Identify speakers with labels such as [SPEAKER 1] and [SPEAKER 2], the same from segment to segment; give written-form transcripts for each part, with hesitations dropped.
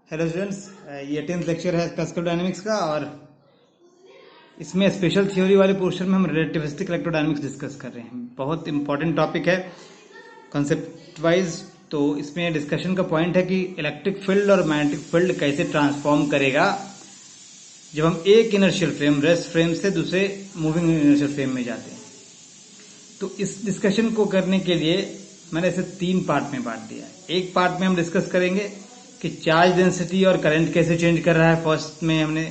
[SPEAKER 1] Hello students, ये 10th lecture है classical dynamics का और इसमें स्पेशल थ्योरी वाले पोर्शन में हम रिलेटिविस्टिक इलेक्ट्रोडायनामिक्स डिस्कस कर रहे हैं। बहुत इंपॉर्टेंट टॉपिक है कॉन्सेप्ट वाइज। तो इसमें डिस्कशन का पॉइंट है कि इलेक्ट्रिक फील्ड और मैग्नेटिक फील्ड कैसे ट्रांसफॉर्म करेगा जब हम एक इनर्शियल फ्रेम रेस्ट फ्रेम से दूसरे मूविंग इनर्शियल फ्रेम में जाते हैं। तो इस डिस्कशन को करने के लिए मैंने इसे 3 पार्ट में बांट दिया है। एक पार्ट में हम डिस्कस करेंगे कि चार्ज डेंसिटी और करंट कैसे चेंज कर रहा है। फर्स्ट में हमने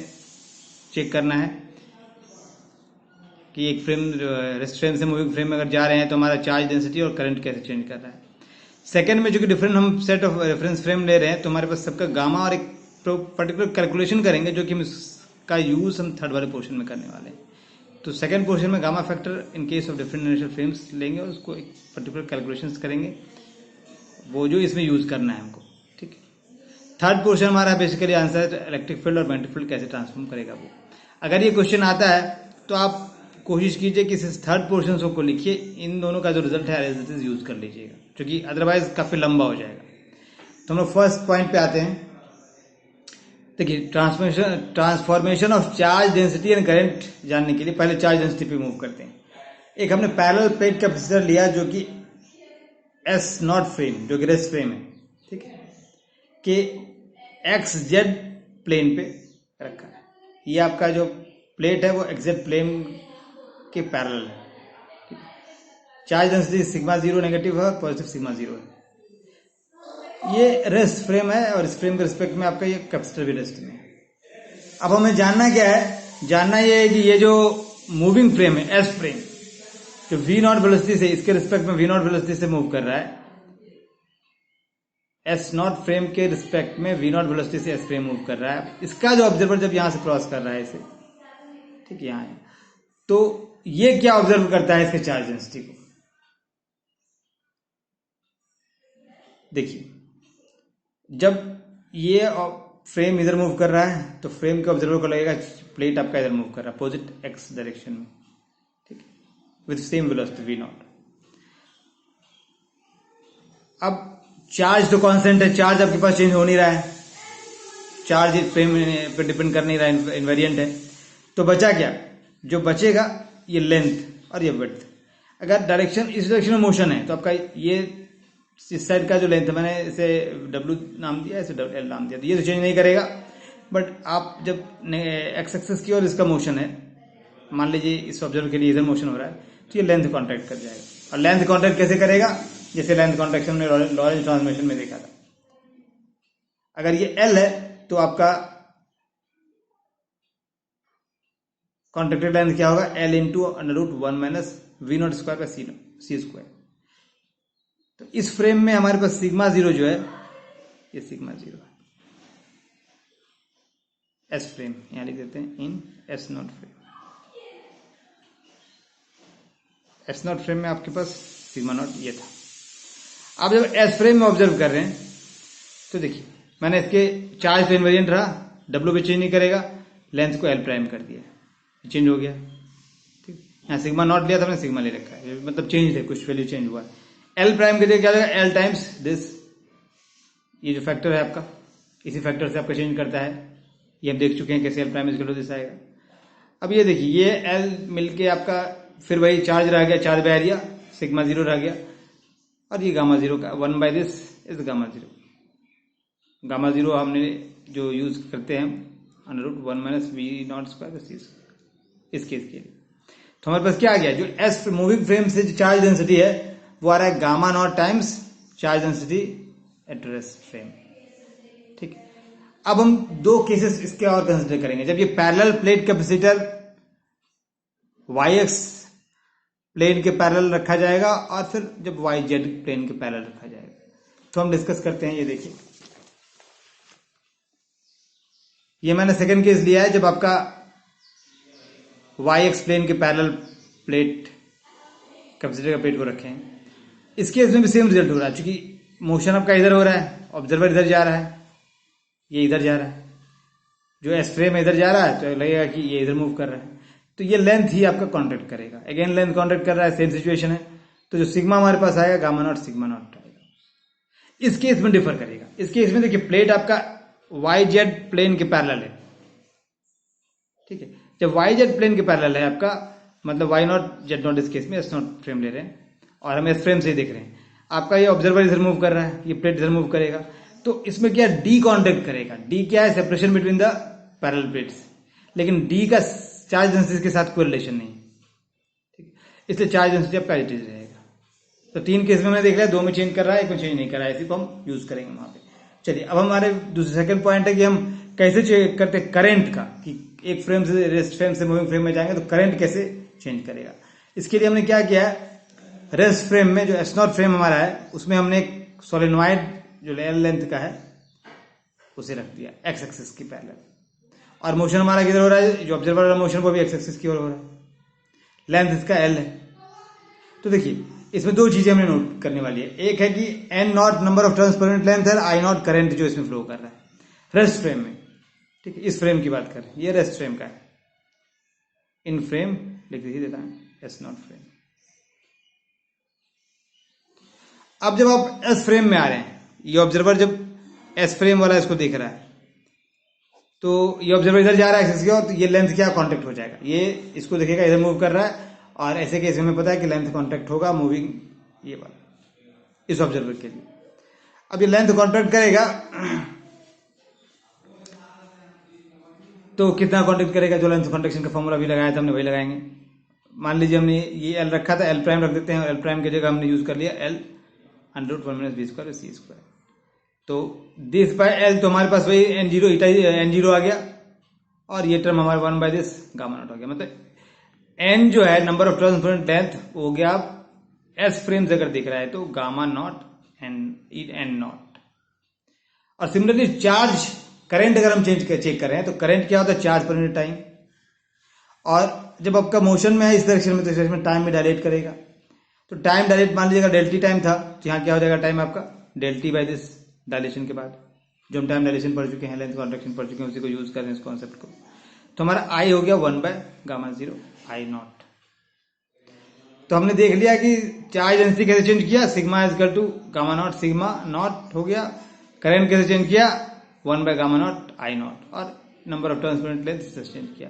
[SPEAKER 1] चेक करना है कि एक फ्रेम रेस्ट फ्रेम से मूविंग फ्रेम में अगर जा रहे हैं तो हमारा चार्ज डेंसिटी और करंट कैसे चेंज कर रहा है। सेकंड में जो कि डिफरेंट हम सेट ऑफ रेफरेंस फ्रेम ले रहे हैं तो हमारे पास सबका गामा और एक पर्टिकुलर कैलकुलेशन करेंगे जो कि इसका यूज हम थर्ड वाले पोर्शन में करने वाले हैं। तो सेकंड पोर्शन में gamma factor in case of different inertial frames लेंगे और उसको एक पर्टिकुलर कैलकुलेशंस करेंगे वो जो इसमें यूज करना है हमको। ठीक है। थर्ड पोर्शन हमारा बेसिकली आंसर है इलेक्ट्रिक फील्ड और मैग्नेटिक फील्ड कैसे ट्रांसफॉर्म करेगा वो। अगर ये क्वेश्चन आता है तो आप कोशिश कीजिए कि इस थर्ड पोर्शन को लिखिए, इन दोनों का जो रिजल्ट है एज इट इज यूज कर लीजिएगा क्योंकि अदरवाइज काफी लंबा हो जाएगा। तो हम लोग फर्स्ट पॉइंट पे आते हैं। देखिए, transformation of charge density and current जानने के लिए पहले चार्ज डेंसिटी पे मूव करते हैं। एक हमने पैरेलल प्लेट कैपेसिटर लिया जो कि एस नॉट फ्रेम जो कि रेस्ट फ्रेम है, ठीक है, कि एक्स जेड प्लेन पे रखा है। ये आपका जो प्लेट है वो एक्जेड प्लेन के पैरेलल है। चार्ज डेंसिटी सिग्मा 0 नेगेटिव है और पॉजिटिव सिग्मा 0 है। ये रेस्ट फ्रेम है और इस फ्रेम के रिस्पेक्ट में आपका ये कैपेसिटर भी रेस्ट में है। अब हमें जानना क्या है, जानना ये है कि ये जो मूविंग फ्रेम है एस फ्रेम जो वी नॉट वेलोसिटी से इसके रिस्पेक्ट में वी नॉट वेलोसिटी से मूव कर रहा है, एस नॉट फ्रेम के रिस्पेक्ट में वी नॉट वेलोसिटी से एस फ्रेम मूव कर रहा है। इसका जो ऑब्जर्वर जब यहां से क्रॉस कर रहा है इसे, ठीक है, यहां है, तो ये क्या ऑब्जर्व करता है इसके चार्ज डेंसिटी को। देखिए, जब ये फ्रेम इधर मूव कर रहा है तो फ्रेम के ऑब्जर्वर को लगेगा प्लेट आपका इधर मूव कर रहा है अपोजिट एक्स डायरेक्शन में, ठीक है, with same velocity v naught. अब चार्ज तो कांस्टेंट है, चार्ज आपके पास चेंज हो नहीं रहा है, चार्ज इस फ्रेम पे डिपेंड कर नहीं रहा है, इनवेरिएंट है। तो बचा क्या, जो बचेगा ये लेंथ और ये विड्थ। अगर डायरेक्शन इस डायरेक्शन में मोशन है तो आपका ये इस साइड का जो लेंथ है, मैंने इसे W नाम दिया, इसे L नाम दिया, तो ये तो चेंज नहीं करेगा। बट आप जब एक्स एक्सिस की और इसका मोशन है, मान लीजिए इस ऑब्जर्वर के लिए इधर मोशन हो रहा है, तो ये लेंथ कॉन्ट्रैक्ट कर जाएगा। और लेंथ कॉन्ट्रैक्ट कैसे करेगा, जैसे लेंथ कॉन्ट्रैक्शन में लॉरेंस ट्रांसफॉर्मेशन में देखा था। अगर ये L है तो आपका कॉन्ट्रैक्टेड लेंथ क्या होगा, L into √1 minus we naught square by C square. तो इस फ्रेम में हमारे पास सिग्मा 0 जो है ये सिग्मा 0 है। एस फ्रेम यहां लिख देते हैं in S naught frame. S naught frame में आपके पास सिग्मा नॉट ये था। आप जब एस फ्रेम में ऑब्जर्व कर रहे हैं तो देखिए, मैंने इसके चार्ज तो इनवेरिएंट रहा, डब्ल्यू भी चेंज नहीं करेगा, लेंथ को एल प्राइम कर दिया, चेंज हो गया। ठीक, यहाँ सिग्मा नॉट लिया था, मैंने सिग्मा ले रखा है, मतलब चेंज है, कुछ वैल्यू चेंज हुआ है। एल प्राइम के लिए क्या लगेगा, एल टाइम्स दिस, ये जो फैक्टर है आपका, इसी फैक्टर से आपका चेंज करता है। ये हम देख चुके हैं कैसे L prime is equal to this आएगा। अब ये देखिए, ये एल मिलके आपका फिर वही चार्ज रह गया, चार्ज बाय एरिया सिग्मा 0 रह गया, और ये गामा 0 का 1 by this is gamma 0। Gamma 0 हमने जो यूज करते हैं √1 minus we naught square c इस केस के लिए। तो हमारे पास क्या आ गया, जो एस मूविंग फ्रेम से जो चार्ज डेंसिटी है वो आ रहा है gamma not times charge density at rest frame. ठीक, अब हम 2 केसेस इसके और कंसिडर करेंगे। जब ये parallel plate capacitor y x plane के पैरेलल रखा जाएगा और फिर जब वाई जेड प्लेन के पैरेलल रखा जाएगा, तो हम डिस्कस करते हैं। ये देखिए, ये मैंने सेकंड केस लिया है जब आपका वाई एक्स प्लेन के पैरेलल प्लेट कैपेसिटर का प्लेट को रखे हैं। इस केस में भी सेम रिजल्ट हो रहा है, क्योंकि मोशन आपका इधर हो रहा है, ऑब्जर्वर इधर जा रहा है, ये इधर जा रहा है, जो एस फ्रेम इधर जा रहा है तो लगेगा कि ये इधर मूव कर रहा है, तो ये लेंथ ही आपका कॉन्ट्रैक्ट करेगा। अगेन लेंथ कॉन्ट्रैक्ट कर रहा है, सेम सिचुएशन है, तो जो सिग्मा हमारे पास आएगा गामा नॉट सिग्मा नॉट आएगा। इस केस में डिफर करेगा। इस केस में देखिए, प्लेट आपका वाई जेड प्लेन के पैरेलल है, ठीक है। जब वाई जेड प्लेन के पैरेलल है आपका, मतलब वाई नॉट जेड नॉट, इस केस में एस नॉट फ्रेम ले रहे हैं और हम एस फ्रेम से ही देख रहे हैं। आपका ये ऑब्जर्वर इधर मूव कर रहा है, ये प्लेट इधर मूव करेगा, तो इसमें क्या डी कॉन्टेक्ट करेगा। डी क्या है? Separation between the parallel plates, लेकिन डी का चार्ज डेंसिटी के साथ कोई रिलेशन नहीं, ठीक है, इसलिए चार्ज डेंसिटी अब पैरिटी रहेगा। तो 3 केस में मैंने देख लिया, 2 में चेंज कर रहा है, 1 में चेंज नहीं कर रहा है, इसी को हम यूज करेंगे वहां पे। चलिए अब हमारे दूसरे सेकंड पॉइंट है कि हम कैसे चेक करते हैं करंट का, कि एक फ्रेम से रेस्ट फ्रेम से मूविंग फ्रेम में जाएंगे तो करंट कैसे चेंज करेगा। इसके लिए हमने क्या किया है, रेस्ट फ्रेम में जो एस नॉट फ्रेम हमारा है उसमें हमने एक सोलेनॉइड जो एल लेंथ का है उसे रख दिया एक्स एक्सिस की पैरेलल, और मोशन हमारा किधर हो रहा है, जो ऑब्जर्वर वाला मोशन वो भी एक्स एक्सिस की ओर हो रहा है, लेंथ इसका एल है। तो देखिए इसमें 2 चीजें हमने नोट करने वाली है, एक है कि n naught number of turns per unit length है, आई नॉट करंट जो इसमें फ्लो कर रहा है रेस्ट फ्रेम में, ठीक है। इस फ्रेम की बात करें, ये रेस्ट फ्रेम का है, इन फ्रेम लिख दीजिए देता है एस नॉट फ्रेम। अब जब आप एस फ्रेम में आ रहे हैं, ये ऑब्जर्वर जब एस फ्रेम वाला इसको देख रहा है, तो ये ऑब्जर्वर इधर जा रहा है एक्सिस की ओर, तो ये लेंथ क्या कांटेक्ट हो जाएगा, ये इसको देखेगा इधर मूव कर रहा है, और ऐसे केस में पता है कि लेंथ कांटेक्ट होगा मूविंग ये वाला इस ऑब्जर्वर के लिए। अब ये लेंथ कांटेक्ट करेगा तो कितना कांटेक्ट करेगा, जो लेंथ कांटेक्शन का फॉर्मूला भी लगाया था हमने वही लगाएंगे। मान लीजिए हमने ये एल रखा था, एल प्राइम रख देते हैं, एल प्राइम की जगह हमने यूज कर लिया एल √1 - v² तो दिस बाय एल, तो हमारे पास वही n0 आ गया, और ये टर्म हमारा 1/this गामा नॉट हो गया। मतलब n जो है नंबर ऑफ टर्न्स पर लेंथ हो गया, आप एस फ्रेम से अगर देख रहा है तो गामा नॉट एन नॉट। और सिमिलरली चार्ज करंट अगर हम चेक कर रहे हैं तो करंट क्या होता है, चार्ज पर यूनिट टाइम, और जब आपका मोशन में है इस डायरेक्शन में तो इस डायरेक्शन में टाइम भी डायलेट करेगा। तो टाइम डायलेट मान लीजिएगा डेल्टी टाइम था, तो यहाँ क्या हो जाएगा टाइम आपका डेल्टी बाय दिस डायलेशन के बाद, जो हम टाइम डायलेशन पढ़ चुके हैं, लेंथ कॉन्ट्रैक्शन पढ़ चुके हैं, उसी को यूज कर रहे हैं इस कॉन्सेप्ट को। तो हमारा आई हो गया 1/γ0 आई नॉट। तो हमने देख लिया कि चार्ज डेंसिटी कैसे चेंज किया, sigma is equal to gamma naught sigma naught हो गया, करंट कैसे चेंज किया 1/γ0 आई नॉट, और number of turns per unit length से चेंज किया।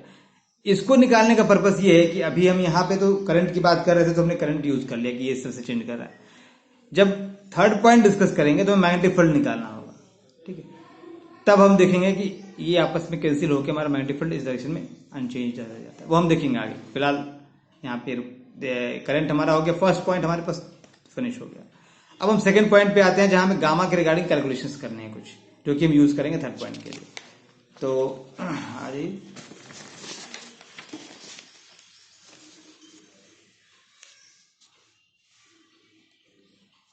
[SPEAKER 1] इसको निकालने का पर्पस ये है कि अभी हम यहाँ पे तो करंट की बात कर रहे थे, तो हमने करंट यूज कर लिया कि ये इस तरह से चेंज कर रहा है। जब थर्ड पॉइंट डिस्कस करेंगे तो मैग्नेटिक फील्ड निकालना होगा, ठीक है, तब हम देखेंगे कि ये आपस में कैंसिल होकर हमारा मैग्नेटिक फील्ड इस डायरेक्शन में अनचेंज रह जाता है, वो हम देखेंगे आगे। फिलहाल यहाँ पे करंट हमारा हो गया, फर्स्ट पॉइंट हमारे पास फिनिश हो गया। अब हम सेकंड पॉइंट पे आते हैं, जहां हमें गामा के रिगार्डिंग कैलकुलेशंस करने हैं कुछ, जो कि हम यूज करेंगे थर्ड पॉइंट के लिए। तो आ जाइए,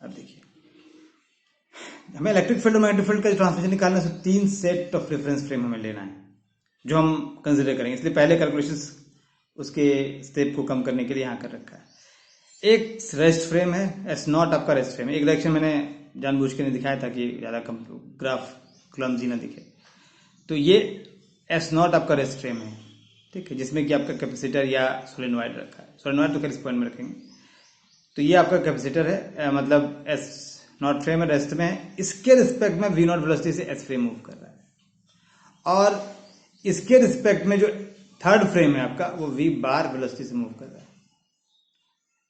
[SPEAKER 1] अब देखिए हमें इलेक्ट्रिक फील्ड और मैग्नेटिक फील्ड का ट्रांसमिशन निकालना है, 3 सेट ऑफ रेफरेंस फ्रेम हमें लेना है जो हम कंसिडर करेंगे। इसलिए पहले कैलकुलेशंस उसके स्टेप को कम करने के लिए यहाँ कर रखा है। एक रेस्ट फ्रेम है, एस नॉट आपका रेस्ट फ्रेम है। एक डायरेक्शन मैंने जानबूझ के नहीं दिखाया था कि ज्यादा ग्राफ क्लमजी ना दिखे। तो ये एस नॉट आपका रेस्ट फ्रेम है, ठीक है, जिसमें कि आपका कैपेसिटर या सोलेनॉइड रखा है। सोलेनॉइड तो किस पॉइंट में रखेंगे। तो ये आपका कैपेसिटर है, मतलब एस नॉट फ्रेम है, रेस्ट में है। इसके रिस्पेक्ट में वी नॉट वेलोसिटी से एस फ्रेम मूव कर रहा है, और इसके रिस्पेक्ट में जो थर्ड फ्रेम है आपका वो वी बार वेलोसिटी से मूव कर रहा है।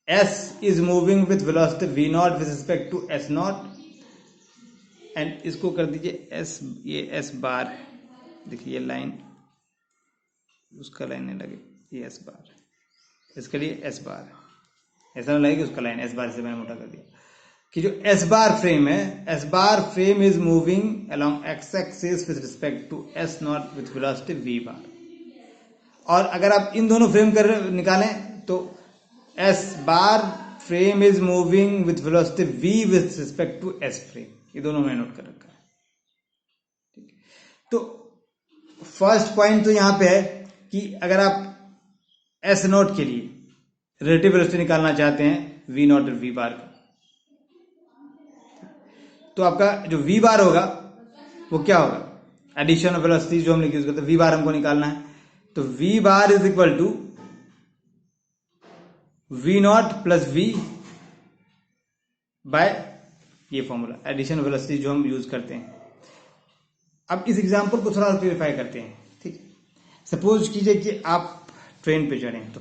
[SPEAKER 1] S is moving with velocity v not with respect to s not, and इसको कर दीजिए s, ये s बार है, देखिए ये लाइन उसका लाइन नहीं लगे, ये s बार, इसके लिए s बार है, ऐसा नहीं लगेगा उसका लाइन, s बार से मैंने मोटा कर दिया कि जो s बार फ्रेम है, s bar frame is moving along x axis with respect to s naught with velocity v bar. और अगर आप इन दोनों फ्रेम कर निकालें तो S bar frame is moving with velocity v with respect to S frame, ये दोनों मैंने नोट कर रखा है, ठीक। तो फर्स्ट पॉइंट तो यहां पे है कि अगर आप S नोट के लिए रिलेटिव वेलोसिटी निकालना चाहते हैं v नॉट और v बार का, तो आपका जो v बार होगा वो क्या होगा, एडिशन ऑफ वेलोसिटी जो हम यूज करते हैं, v बार हमको निकालना है। तो v bar is equal to v naught plus v by ये फॉर्मूला, एडिशन वेलोसिटी जो हम यूज करते हैं। अब इस एग्जाम्पल को थोड़ा क्लियरिफाई करते हैं, ठीक है। सपोज कीजिए कि आप ट्रेन पे चढ़े, तो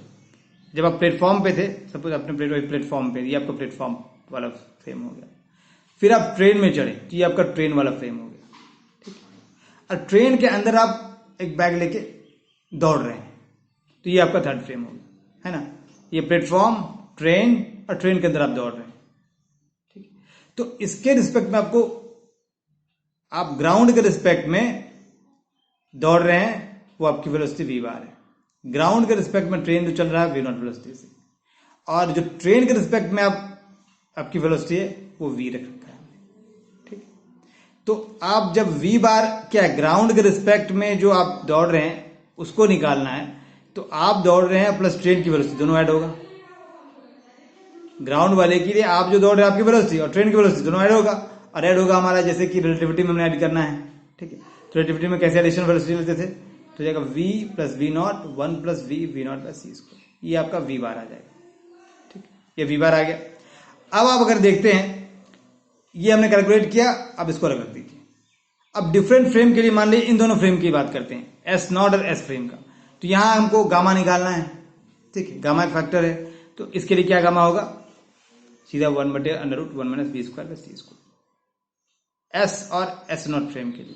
[SPEAKER 1] जब आप प्लेटफॉर्म पे थे, सपोज अपने प्लेटफॉर्म पे, ये आपका प्लेटफॉर्म वाला फ्रेम हो गया। फिर आप ट्रेन में चढ़े, तो ये आपका ट्रेन वाला फ्रेम हो गया, ठीक है। और ट्रेन के अंदर आप एक बैग लेके दौड़ रहे हैं, तो ये आपका थर्ड फ्रेम हो गया, है ना। ये प्लेटफॉर्म, ट्रेन और ट्रेन के अंदर आप दौड़ रहे हैं, ठीक है। तो इसके रिस्पेक्ट में आपको, आप ग्राउंड के रिस्पेक्ट में दौड़ रहे हैं, वो आपकी वेलोसिटी वी बार है। ग्राउंड के रिस्पेक्ट में ट्रेन जो चल रहा है वी नॉट वेलोसिटी से, और जो ट्रेन के रिस्पेक्ट में आपकी वेलोसिटी है वो वी रख रखा है, ठीक। तो आप जब वी बार क्या है, ग्राउंड के रिस्पेक्ट में जो आप दौड़ रहे हैं उसको निकालना है, तो आप दौड़ रहे हैं प्लस ट्रेन की वेलोसिटी दोनों ऐड होगा। ग्राउंड वाले के लिए आप जो दौड़ रहे हैं आपकी वेलोसिटी और ट्रेन की वेलोसिटी दोनों ऐड होगा, और ऐड होगा हमारा जैसे कि रिलेटिविटी में हमने ऐड करना है, ठीक है। तो रिलेटिविटी में कैसे एडिशन वेलोसिटी लेते थे, तो जाएगा v plus v naught 1 plus v naught by C square, ये आपका वी बार आ जाएगा, ठीक। ये वी बार आ गया। अब आप अगर देखते हैं, ये हमने कैलकुलेट किया, अब इसको रख दीजिए। अब डिफरेंट फ्रेम के लिए मान लीजिए इन दोनों फ्रेम की बात करते हैं, एस नॉट और एस फ्रेम का, तो यहां हमको गामा निकालना है, ठीक है। गामा एक फैक्टर है, तो इसके लिए क्या गामा होगा, सीधा 1/√1 minus v square by C square, s और एस नॉट फ्रेम के लिए।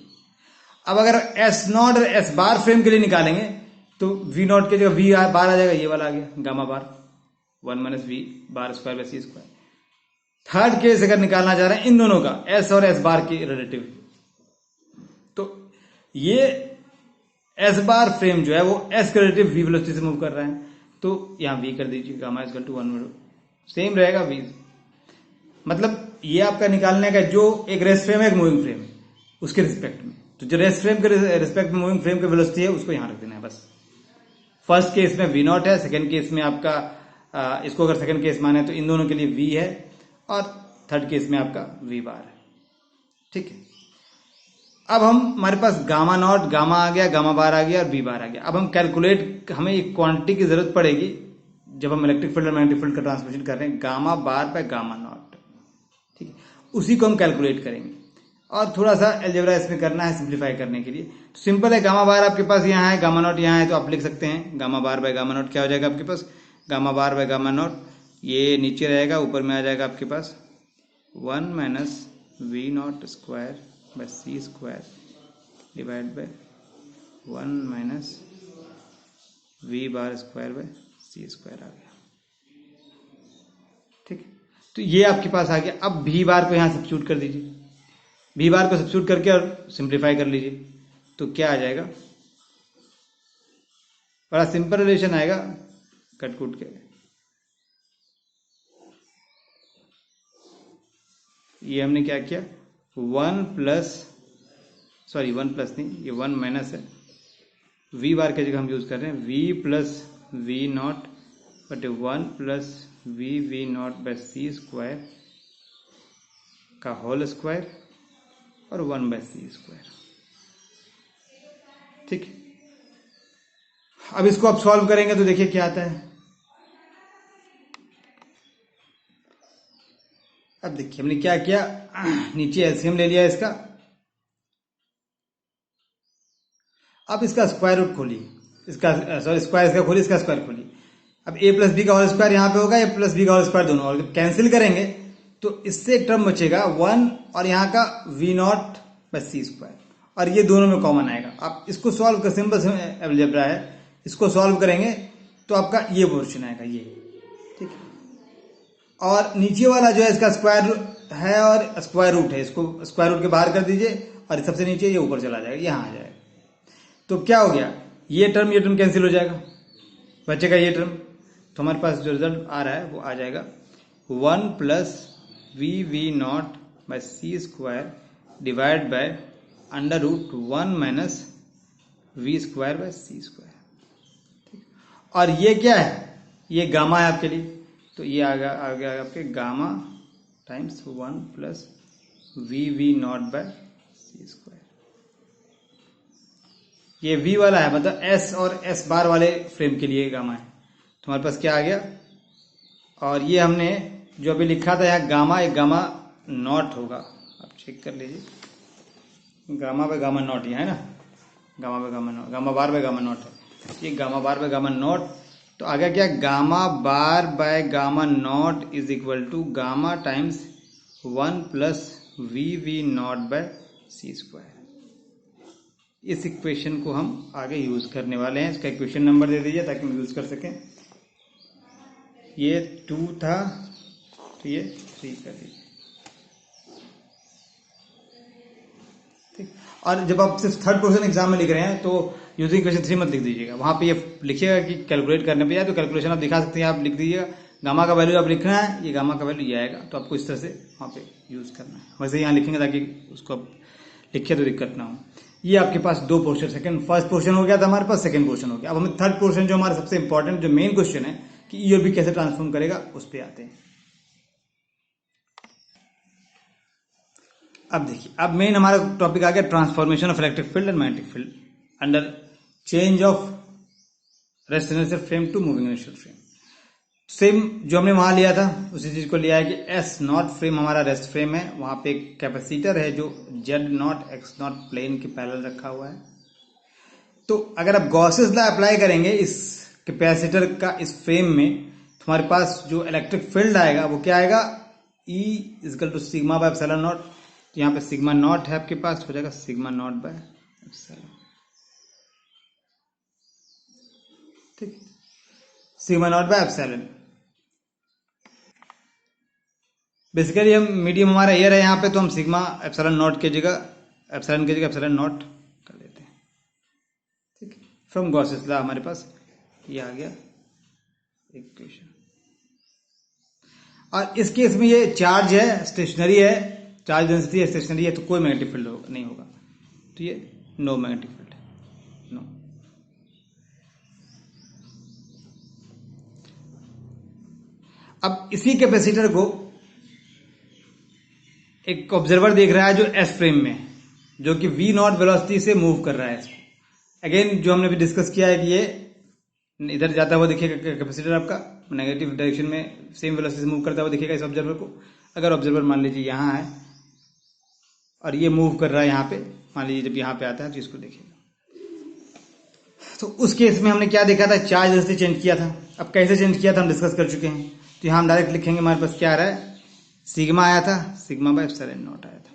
[SPEAKER 1] अब अगर एस नॉट और एस बार फ्रेम के लिए निकालेंगे, तो वी नॉट के जगह वी बार आ जाएगा, ये वाला आ गया gamma bar 1 minus we bar square by C square. Third case अगर निकालना चाह रहे हैं इन दोनों का, एस और एस बार की रिलेटिव, तो ये एस बार फ्रेम जो है वो एस के रिलेटिव वी वेलोसिटी से मूव कर रहा है, तो यहां वी कर दीजिए, गामा इक्वल टू 1 सेम रहेगा वी। मतलब ये आपका निकालने का जो एक रेस्ट फ्रेम है, एक मूविंग फ्रेम है, उसके रिस्पेक्ट में, तो जो रेस्ट फ्रेम के रिस्पेक्ट में मूविंग फ्रेम की वेलोसिटी है उसको यहां रख देना है बस। फर्स्ट केस में वी नॉट है, सेकंड केस में आपका इसको अगर सेकंड केस माने तो इन दोनों के लिए वी है, और थर्ड केस में आपका वी बार है, ठीक है। अब हमारे पास गामा नॉट, गामा आ गया, गामा बार आ गया और वी बार आ गया। अब हम कैलकुलेट, हमें एक क्वांटिटी की जरूरत पड़ेगी जब हम इलेक्ट्रिक फील्ड और मैग्नेटिक फील्ड का ट्रांसमिशन कर रहे हैं, gamma bar by gamma not, ठीक है। उसी को हम कैलकुलेट करेंगे, और थोड़ा सा अलजेब्रा इसमें करना है सिंप्लीफाई करने के लिए। तो सिंपल है, गामा बार आपके पास यहाँ है, गामा नॉट यहाँ है, तो आप लिख सकते हैं gamma bar by gamma naught क्या हो जाएगा आपके पास, gamma bar by gamma naught, ये नीचे रहेगा, ऊपर में आ जाएगा आपके पास 1 minus we naught square by C square divide by 1 minus we bar square by C square आ गया, ठीक। तो ये आपके पास आ गया। अब वी बार को यहां सब्स्टिट्यूट कर दीजिए, वी बार को सब्स्टिट्यूट करके और सिंप्लीफाई कर लीजिए, तो क्या आ जाएगा, बड़ा सिंपल रिलेशन आएगा, कटकुट के। ये हमने क्या किया, 1 प्लस नहीं, ये 1 माइनस है, वी बार की जगह हम यूज कर रहे हैं v प्लस वी नॉट बटे 1 plus v naught by C square का होल स्क्वायर और 1 बाय सी स्क्वायर, ठीक। अब इसको आप सॉल्व करेंगे तो देखिए क्या आता है। अब देखिए हमने क्या किया, नीचे एलसीएम ले लिया इसका, अब इसका स्क्वायर रूट खोलिए, इसका स्क्वायर इसका खोलिए, इसका स्क्वायर खोलिए। अब a प्लस बी का होल स्क्वायर यहाँ पे होगा, a प्लस बी का होल स्क्वायर दोनों, और कैंसिल करेंगे तो इससे एक टर्म बचेगा 1, और यहाँ का v naught by C square, और ये दोनों में कॉमन आएगा। आप इसको सॉल्व कर, सिंपल अलजेब्रा है, इसको सॉल्व करेंगे तो आपका ये पोर्शन आएगा, ये, ठीक है। और नीचे वाला जो है इसका स्क्वायर है और स्क्वायर रूट है, इसको स्क्वायर रूट के बाहर कर दीजिए, और सबसे नीचे ये ऊपर चला जाएगा, यहाँ आ जाएगा। तो क्या हो गया, ये टर्म कैंसिल हो जाएगा, बचेगा ये टर्म। तो हमारे पास जो रिजल्ट आ रहा है वो आ जाएगा 1 plus v naught by C square divide by √1 minus v square by C square. और ये क्या है, ये गामा है आपके लिए, तो ये आ गया आपके gamma times 1 plus v naught by C square. ये v वाला है, मतलब s और s बार वाले फ्रेम के लिए गामा है। तो हमारे पास क्या आ गया, और ये हमने जो अभी लिखा था यहाँ गामा, एक गामा नॉट होगा, आप चेक कर लीजिए, गामा बाय गामा नॉट, ये है ना, gamma by gamma naught, gamma bar by gamma naught है, ये gamma bar by gamma naught. तो आगे क्या, gamma bar by gamma naught is equal to gamma times 1 plus v naught by C square. इस equation को हम आगे use करने वाले हैं। इसका इक्वेशन नंबर दे दीजिए ताकि हम यूज कर सकें। ये 2 था तो ये 3 कर दीजिए, ठीक। और जब आप सिर्फ थर्ड पोर्शन एग्जाम में लिख रहे हैं तो यूजिंग इक्वेशन 3 मत लिख दीजिएगा, वहां पे ये लिखिएगा कि कैलकुलेट करने पे, या तो कैलकुलेशन आप दिखा सकते हैं, आप लिख दीजिएगा गामा का वैल्यू आप लिखना है, ये गामा का वैल्यू ये आएगा, तो आपको इस तरह से वहां पे यूज करना है। वैसे यहाँ लिखेंगे ताकि उसको आप लिखे तो दिक्कत ना हो। ये आपके पास 2 पोर्शन, फर्स्ट पोर्शन हो गया था हमारे पास, सेकंड पोर्शन हो गया। अब हमें थर्ड पोर्शन जो हमारा सबसे इंपॉर्टेंट जो मेन क्वेश्चन है कि ई और बी कैसे ट्रांसफॉर्म करेगा, उस पर आते हैं। अब देखिए, अब मेन हमारा टॉपिक आ गया transformation of electric field and magnetic field under change of rest inertial frame to moving inertial frame. Same जो हमने वहां लिया था उसी चीज को लिया है कि एस नॉट फ्रेम हमारा रेस्ट फ्रेम है, वहां पे एक कैपेसिटर है जो z naught x naught plane के पैरेलल रखा हुआ है। तो अगर आप गॉसेस लॉ अप्लाई करेंगे इस कैपेसिटर का इस फ्रेम में, तो हमारे पास जो इलेक्ट्रिक फील्ड आएगा वो क्या आएगा, E is equal to sigma by epsilon naught. तो यहाँ पे सिग्मा नॉट है आपके पास, हो जाएगा सिग्मा नॉट बाय एप्सिलॉन, ठीक, sigma not by epsilon. Basically हम मीडियम हमारा एयर है यहाँ पे, तो हम सिग्मा एप्सिलॉन नॉट की जगह एप्सिलॉन नॉट कर लेते हैं, ठीक। फ्रॉम गॉसेस लॉ हमारे पास ये आ गया इक्वेशन। और इस केस में ये चार्ज है, स्टेशनरी है, चार्ज डेंसिटी है, स्टेशनरी है, तो कोई मैग्नेटिक फील्ड नहीं होगा, तो ये नो मैग्नेटिक फील्ड, नो। अब इसी कैपेसिटर को एक ऑब्जर्वर देख रहा है जो एस फ्रेम में है, जो कि वी नॉट वेलोसिटी से मूव कर रहा है इसको। अगेन जो हमने भी डिस्कस किया है कि ये इधर जाता हुआ दिखेगा कैपेसिटर आपका, नेगेटिव डायरेक्शन में सेम वेलोसिटी से मूव करता हुआ दिखेगा इस ऑब्जर्वर को। अगर ऑब्जर्वर मान लीजिए यहाँ है और ये मूव कर रहा है यहाँ पे, मान लीजिए जब यहाँ पे आता है तो इसको देखिएगा, तो उस केस में हमने क्या देखा था, चार्ज डेंसिटी चेंज किया था। अब कैसे चेंज किया था हम डिस्कस कर चुके हैं, तो यहाँ हम डायरेक्ट लिखेंगे, हमारे पास क्या आ रहा है, सिग्मा आया था, सिग्मा बाय एप्सिलॉन नॉट आया था,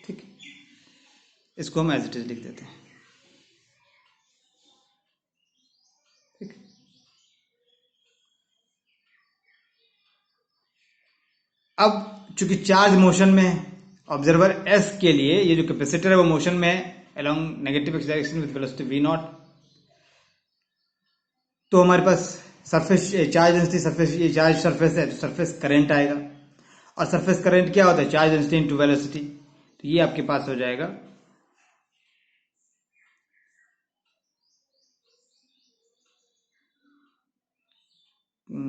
[SPEAKER 1] ठीक। इसको हम एज इट इज लिख देते हैं, ठीक। अब चूंकि चार्ज मोशन में है, ऑब्जर्वर एस के लिए ये जो कैपेसिटर है वो मोशन में है along negative x direction with velocity v naught, तो हमारे पास सरफेस चार्ज डेंसिटी, सरफेस ये चार्ज सरफेस है तो सरफेस करंट आएगा, और सरफेस करंट क्या होता है, चार्ज डेंसिटी इनटू वेलोसिटी। तो ये आपके पास हो जाएगा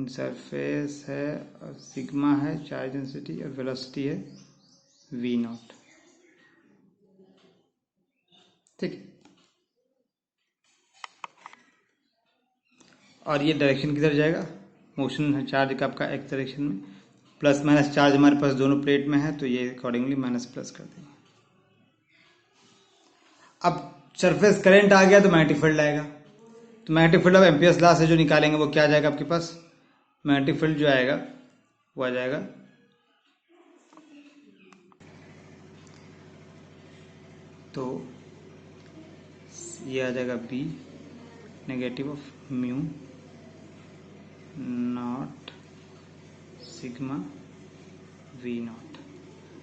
[SPEAKER 1] सरफेस है और सिग्मा है चार्ज डेंसिटी और वेलोसिटी है वी नॉट, ठीक। और ये डायरेक्शन किधर जाएगा, मोशन है चार्ज का आपका एक्स डायरेक्शन में, प्लस माइनस चार्ज हमारे पास दोनों प्लेट में है, तो ये अकॉर्डिंगली माइनस प्लस कर देंगे। अब सरफेस करंट आ गया तो मैग्नेटिक फील्ड आएगा, तो magnetic field of Ampere's law से जो निकालेंगे वो क्या आ जाएगा आपके पास, मैग्नेटिक फील्ड जो आएगा वो आ जाएगा तो ये आ जाएगा B negative of mu naught sigma v naught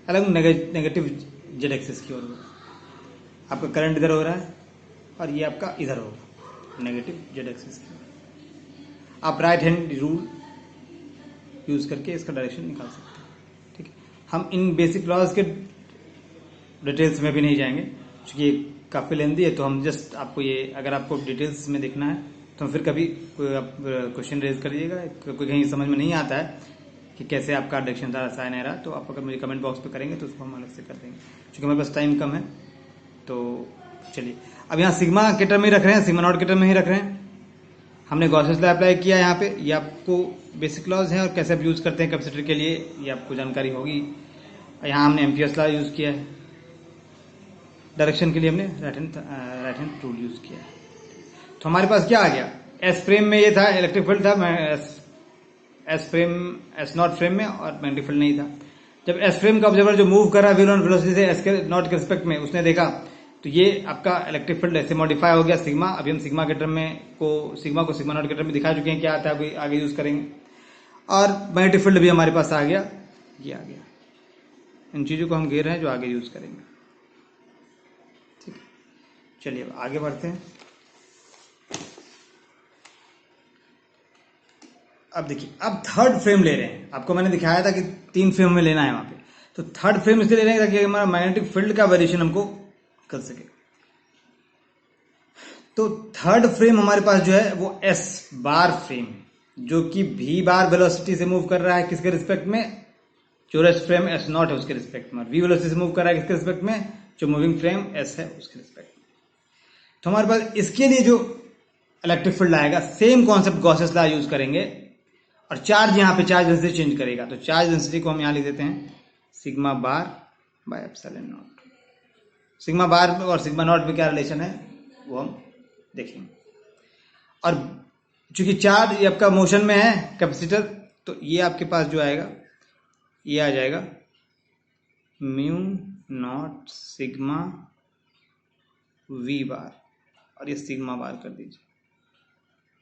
[SPEAKER 1] along negative z axis की ओर। आपका करंट इधर हो रहा है और ये आपका इधर होगा नेगेटिव जेड एक्सिस की ओर। आप राइट हैंड रूल यूज करके इसका डायरेक्शन निकाल सकते हैं, ठीक है। हम इन बेसिक लॉज के डिटेल्स में भी नहीं जाएंगे क्योंकि ये काफ़ी लेंदी है, तो हम जस्ट आपको ये, अगर आपको डिटेल्स में देखना है तो फिर कभी कोई आप क्वेश्चन रेज कर लीजिएगा, कोई कहीं समझ में नहीं आता है कि कैसे आपका डायरेक्शन था साइन आ रहा, तो आप अगर मुझे कमेंट बॉक्स पे करेंगे तो उसको हम अलग से कर देंगे, क्योंकि हमारे पास टाइम कम है। तो चलिए, अब यहाँ सिग्मा के टर्म में ही रख रहे हैं, सिग्मा नॉट के टर्म में ही रख रहे हैं। हमने गॉसेस लॉ अप्लाई किया यहाँ पे, ये आपको बेसिक लॉज हैं और कैसे आप यूज करते हैं कैपेसिटर के लिए ये आपको जानकारी होगी। यहाँ हमने एम्पियर्स लॉ यूज किया है, डायरेक्शन के लिए हमने राइट हैंड रूल यूज किया। तो हमारे पास क्या आ गया, एस फ्रेम में ये था इलेक्ट्रिक फील्ड था, एस नॉट फ्रेम में और मैग्नेटिक फील्ड नहीं था। जब एस फ्रेम का ऑब्जर्वर जो मूव कर रहा है व्हील ऑन वेलोसिटी से एस के नॉट के रिस्पेक्ट में, उसने देखा तो ये आपका इलेक्ट्रिक फील्ड ऐसे मॉडिफाई हो गया सिग्मा। अभी हम सिग्मा के टर्म में सिग्मा नॉट के टर्म में दिखा चुके हैं क्या आता है, अभी आगे यूज करेंगे। और मैग्नेटिक फील्ड भी हमारे पास आ गया, ये आ गया। इन चीजों को हम घेर रहे हैं जो आगे यूज करेंगे। ठीक है, चलिए अब आगे बढ़ते हैं। अब देखिए, अब थर्ड फ्रेम ले रहे हैं। आपको मैंने दिखाया था कि 3 फ्रेम में लेना है वहां पे, तो थर्ड फ्रेम इसलिए ले रहे हैं ताकि हमारा मैग्नेटिक फील्ड का वेरिएशन हमको कर सके। तो थर्ड फ्रेम हमारे पास जो है वो एस बार फ्रेम, जो कि वी बार वेलोसिटी से मूव कर रहा है किसके रिस्पेक्ट में, जो रेस्ट फ्रेम एस नॉट है उसके रिस्पेक्ट में, और वी वेलोसिटी से मूव कर रहा है किसके रिस्पेक्ट में, जो मूविंग फ्रेम एस है उसके रिस्पेक्ट में। तो हमारे पास इसके लिए जो इलेक्ट्रिक फील्ड आएगा, same concept Gauss's law use करेंगे, और चार्ज यहाँ पे चार्ज डेंसिटी चेंज करेगा। तो चार्ज डेंसिटी को हम यहाँ लिख देते हैं sigma bar by epsilon naught. Sigma bar और सिग्मा नॉट में क्या रिलेशन है वो हम देखेंगे। और चूंकि चार्ज ये आपका मोशन में है कैपेसिटर, तो ये आपके पास जो आएगा ये आ जाएगा mu naught sigma V bar, और ये सिग्मा बार कर दीजिए।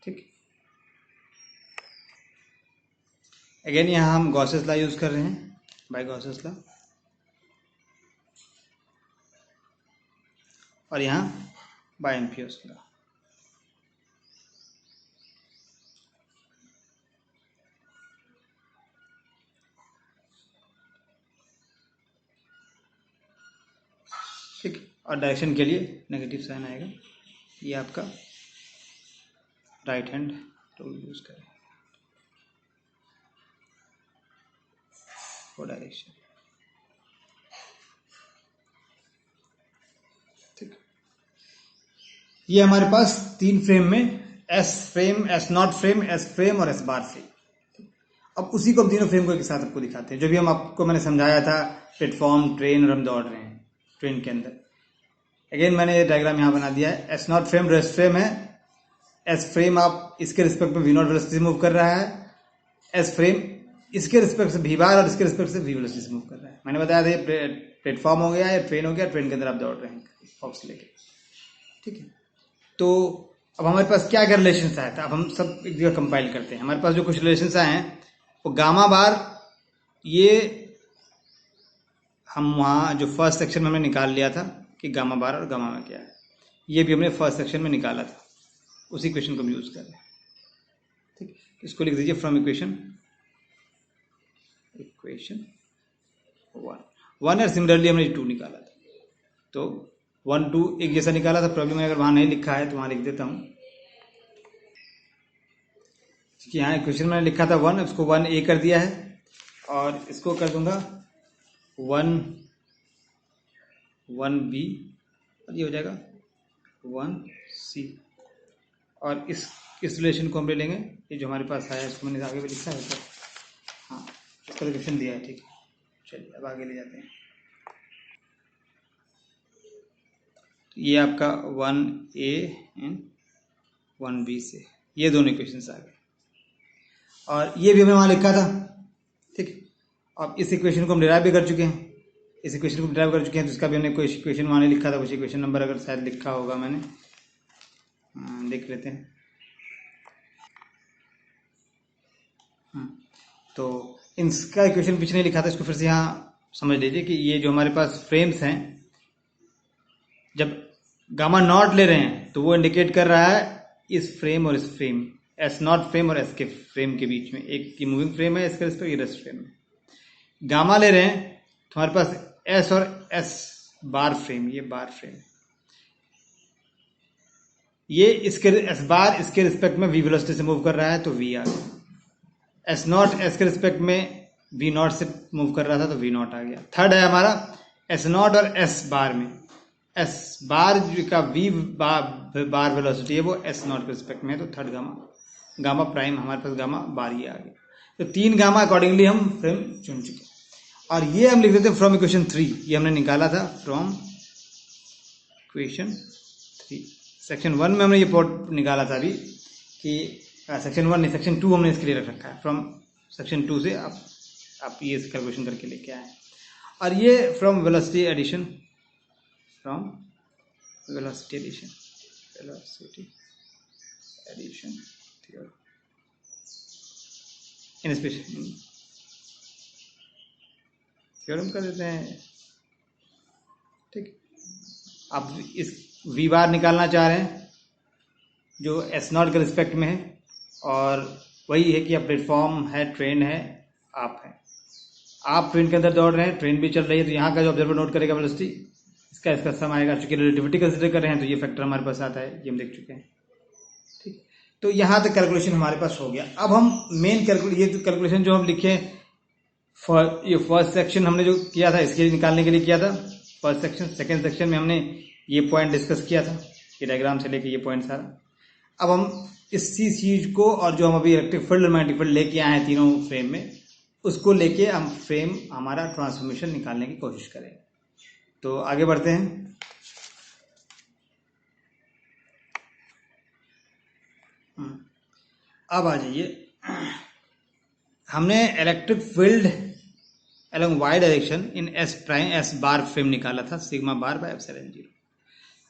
[SPEAKER 1] ठीक, अगेन यहां हम गॉसेस लॉ यूज कर रहे हैं, बाय गॉसेस लॉ, और यहां बाय एम्पियर्स लॉ। ठीक, और डायरेक्शन के लिए नेगेटिव साइन आएगा, ये आपका राइट हैंड टूल यूज करें फॉर डायरेक्शन। ठीक, ये हमारे पास 3 फ्रेम में S frame, S naught frame, S frame और एस बार फ्रेम। अब उसी को हम तीनों फ्रेम को एक साथ आपको दिखाते हैं, जो भी हम आपको मैंने समझाया था प्लेटफॉर्म, ट्रेन, और हम दौड़ रहे हैं ट्रेन के अंदर। अगेन मैंने ये डायग्राम यहाँ बना दिया है। S naught frame rest frame है, एस फ्रेम आप इसके रिस्पेक्ट में वी नॉट वेलोसिटी से मूव कर रहा है, एस फ्रेम इसके रिस्पेक्ट से वी बार और इसके रिस्पेक्ट से वी वेलोसिटी से मूव कर रहा है। मैंने बताया था ये प्लेटफॉर्म हो गया या ट्रेन हो गया, ट्रेन के अंदर आप दौड़ रहे हैं बॉक्स लेके। ठीक है, तो अब हमारे पास क्या क्या रिलेशन आया था, अब हम सब एक जगह कंपाइल करते हैं। हमारे पास जो कुछ रिलेशन आए हैं वो गामा बार, ये हम वहाँ जो फर्स्ट सेक्शन में हमने निकाल लिया था कि गामा बार और गामा में क्या है, ये भी हमने फर्स्ट सेक्शन में निकाला था, उसी इक्वेशन को हम यूज कर रहे हैं। ठीक, इसको लिख दीजिए फ्रॉम इक्वेशन 1 और सिमिलरली हमने 2 निकाला था, तो 1 2 एक जैसा निकाला था। प्रॉब्लम में अगर वहां नहीं लिखा है तो वहां लिख देता हूं, क्योंकि यहाँ इक्वेशन मैंने लिखा था 1, उसको 1a कर दिया है, और इसको कर दूंगा 1b, और ये हो जाएगा 1c। और इस रिलेशन को हम ले लेंगे, ये जो हमारे पास आया इसको मैंने आगे भी लिखा है तो हाँ इसका रिलेशन दिया है। ठीक है, चलिए अब आगे ले जाते हैं। तो ये आपका 1a एंड 1b से ये दोनों इक्वेशंस आ गए, और ये भी हमने वहां लिखा था। ठीक है, अब इस इक्वेशन को हम डिराइव भी कर चुके हैं, इस इक्वेशन को डिराइव कर चुके हैं, तो इसका भी हमने कोई इक्वेशन वहां लिखा था, कुछ इक्वेशन नंबर अगर शायद लिखा होगा मैंने, देख लेते हैं। तो इसका इक्वेशन पीछे नहीं लिखा था, इसको फिर से यहाँ समझ लीजिए कि ये जो हमारे पास फ्रेम्स हैं, जब गामा नॉट ले रहे हैं तो वो इंडिकेट कर रहा है इस फ्रेम और इस फ्रेम, एस नॉट फ्रेम और एस के फ्रेम के बीच में, एक की मूविंग फ्रेम है, इसके रिस्पेक्ट ये रेस्ट फ्रेम है। गामा ले रहे हैं तो हमारे पास एस और एस बार फ्रेम, ये बार फ्रेम, ये इसके एस बार इसके रिस्पेक्ट में वी वेलोसिटी से मूव कर रहा है तो वी आ गया, एस नॉट एस के रिस्पेक्ट में वी नॉट से मूव कर रहा था तो वी नॉट आ गया। थर्ड है हमारा एस नॉट और एस बार में, एस बार का वी बार वेलोसिटी है वो एस नॉट के रिस्पेक्ट में है, तो थर्ड गामा प्राइम हमारे पास गामा बार ये आ गया। तो 3 गामा अकॉर्डिंगली हम फ्रेम चुन चुके, और ये हम लिख देते हैं फ्रॉम इक्वेशन 3, ये हमने निकाला था फ्रॉम इक्वेशन 3। सेक्शन 1 में हमने ये पॉट निकाला था अभी कि सेक्शन 1 नहीं, सेक्शन 2 हमने इसके लिए रख रखा है। फ्रॉम सेक्शन 2 से आप ये कैलकुलेशन करके लेके आए। और ये from velocity addition, from velocity addition theorem in special theorem कर देते हैं। ठीक, आप इस वी बार निकालना चाह रहे हैं जो एस नॉट के रिस्पेक्ट में है, और वही है कि आप प्लेटफॉर्म है, ट्रेन है, आप हैं, आप ट्रेन के अंदर दौड़ रहे हैं, ट्रेन भी चल रही है, तो यहाँ का जो ऑब्जर्वर नोट करेगा वेलोसिटी, इसका सम आएगा। चूंकि रिलेटिविटी कंसिडर कर रहे हैं तो ये फैक्टर हमारे पास आता है, ये हम देख चुके हैं। ठीक, तो यहाँ तक कैलकुलेशन हमारे पास हो गया। अब हम मेन ये कैलकुलेशन जो हम लिखे ये फर्स्ट सेक्शन हमने जो किया था इसके निकालने के लिए किया था फर्स्ट सेक्शन। सेकेंड सेक्शन में हमने ये पॉइंट डिस्कस किया था, ये डायग्राम से लेके ये पॉइंट सारा। अब हम इसी चीज को और जो हम अभी इलेक्ट्रिक फील्ड और मैग्नेटिक फील्ड लेके आए हैं तीनों फ्रेम में, उसको लेके हम फ्रेम हमारा ट्रांसफॉर्मेशन निकालने की कोशिश करेंगे। तो आगे बढ़ते हैं। अब आ जाइए, हमने electric field along y direction in S bar frame निकाला था, सिग्मा बार बाय एप्सिलॉन 0।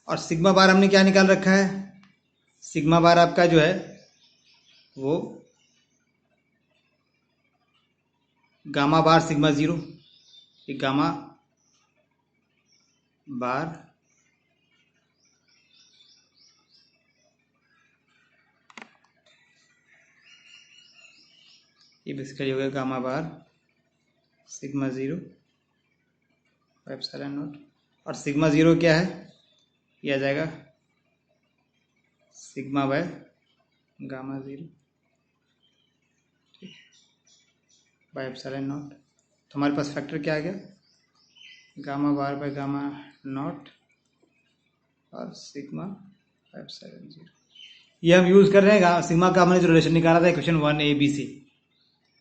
[SPEAKER 1] और सिग्मा बार हमने क्या निकाल रखा है, सिग्मा बार आपका जो है वो गामा बार सिग्मा 0, ये गामा बार ये बेसिकली हो गया gamma bar sigma 0 epsilon not. और सिग्मा 0 क्या है, ये आ जाएगा sigma bye gamma 0 bye epsilon naught. तो हमारे पास फैक्टर क्या आ गया, gamma bar by gamma not और सिग्मा बाय एप्सिलॉन 0। ये हम यूज कर रहे हैं सिग्मा का हमने जो रिलेशन निकाला था इक्वेशन 1ABC,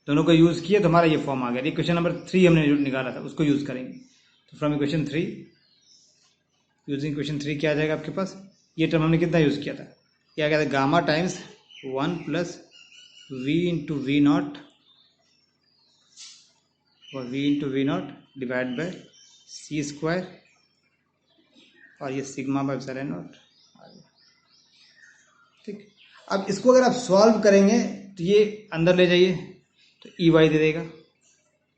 [SPEAKER 1] दोनों को यूज किया तो हमारा ये फॉर्म आ गया। इक्वेशन नंबर 3 हमने जो निकाला था उसको यूज करेंगे। तो फ्रॉम इक्वेशन 3, यूजिंग इक्वेशन 3 क्या आ जाएगा आपके पास, ये टर्म हमने कितना यूज किया था, ये आ गया था gamma times 1 plus V into V naught और V into V naught divide by C square, और ये सिग्मा बाय एप्सिलॉन नॉट आ गया। ठीक, अब इसको अगर आप सॉल्व करेंगे तो ये अंदर ले जाइए तो ई वाई दे देगा,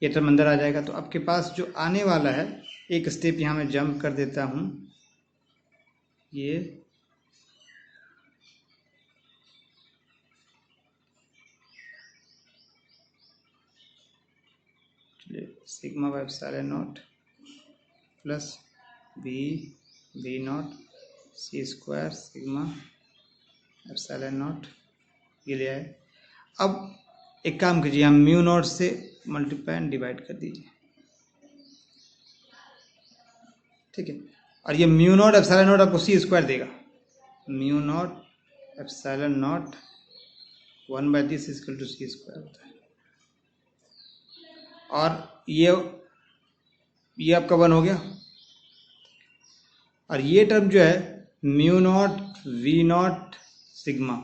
[SPEAKER 1] ये टर्म अंदर आ जाएगा। तो आपके पास जो आने वाला है, एक स्टेप यहाँ मैं जंप कर देता हूँ, ये sigma by epsilon naught plus v naught c square sigma epsilon naught, ये ले आए। अब एक काम कीजिए, हम म्यू नॉट से मल्टीप्लाई एंड डिवाइड कर दीजिए। ठीक है, और ये म्यू नॉट एप्सिलॉन नॉट आपको सी स्क्वायर देगा, म्यू नॉट एप्सिलॉन नॉट 1/दिस इक्वल टू सी स्क्वायर होता है। और ये आपका 1 हो गया। और ये टर्म जो है mu naught v naught sigma,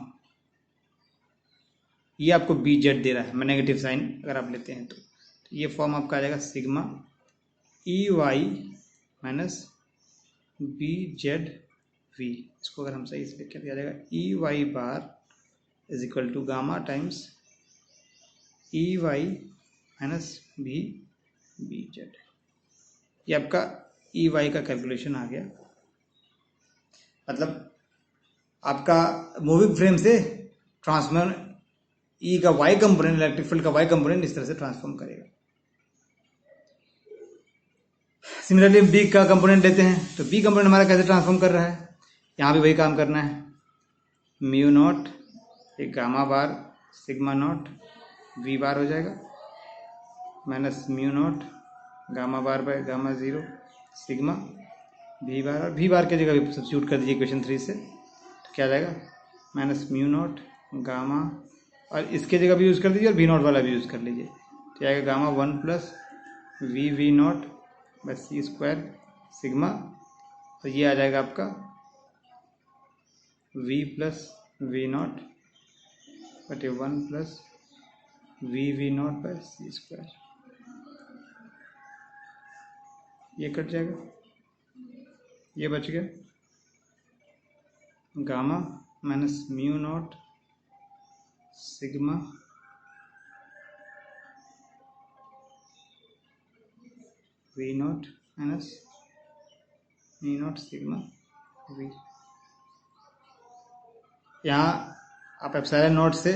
[SPEAKER 1] ये आपको बी जेड दे रहा है, मैं नेगेटिव साइन अगर आप लेते हैं तो ये फॉर्म आपका आ जाएगा sigma E y minus B z v. इसको अगर हम सही से लिखें तो आ जाएगा E y bar is equal to gamma times E y minus B z. ये आपका ई वाई का कैलकुलेशन आ गया, मतलब आपका मूविंग फ्रेम से ट्रांसफॉर्मर ई का वाई कंपोनेंट, इलेक्ट्रिक फील्ड का वाई कंपोनेंट इस तरह से ट्रांसफॉर्म करेगा। सिमिलरली बी का कंपोनेंट लेते हैं तो बी कंपोनेंट हमारा कैसे ट्रांसफॉर्म कर रहा है, यहाँ भी वही काम करना है, म्यू नॉट एक gamma bar sigma naught V bar हो जाएगा minus mu naught gamma bar by gamma 0 sigma V bar, और वी बार की जगह भी सब्स्टिट्यूट कर दीजिए इक्वेशन 3 से, तो क्या आ जाएगा माइनस म्यू नॉट गामा, और इसके जगह भी यूज़ कर दीजिए और वी नॉट वाला भी यूज़ कर लीजिए, तो आएगा gamma 1 plus v naught by C square sigma, तो ये आ जाएगा आपका v प्लस वी नॉट बटे 1 plus v naught by C square. ये कट जाएगा, ये बच गया gamma minus mu naught sigma v naught minus mu naught sigma v. यहाँ आप एप्सिलॉन नॉट से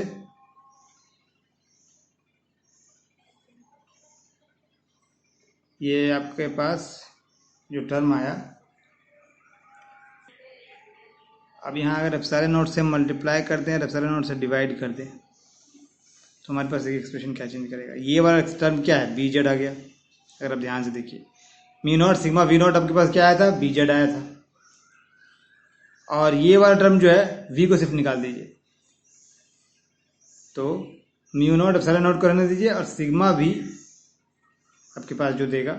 [SPEAKER 1] ये आपके पास जो टर्म आया, अब यहाँ अगर एप्सिलॉन नॉट से मल्टीप्लाई करते हैं, एप्सिलॉन नॉट से डिवाइड कर दें, तो हमारे पास एक एक्सप्रेशन क्या चेंज करेगा। ये वाला टर्म क्या है, बी जेड आ गया। अगर आप ध्यान से देखिए, mu naught sigma v not आपके पास क्या आया था, बी जेड आया था। और ये वाला टर्म जो है, वी को सिर्फ निकाल दीजिए, तो म्यू नॉट एप्सिलॉन नॉट को रहने दीजिए, और सिग्मा भी आपके पास जो देगा,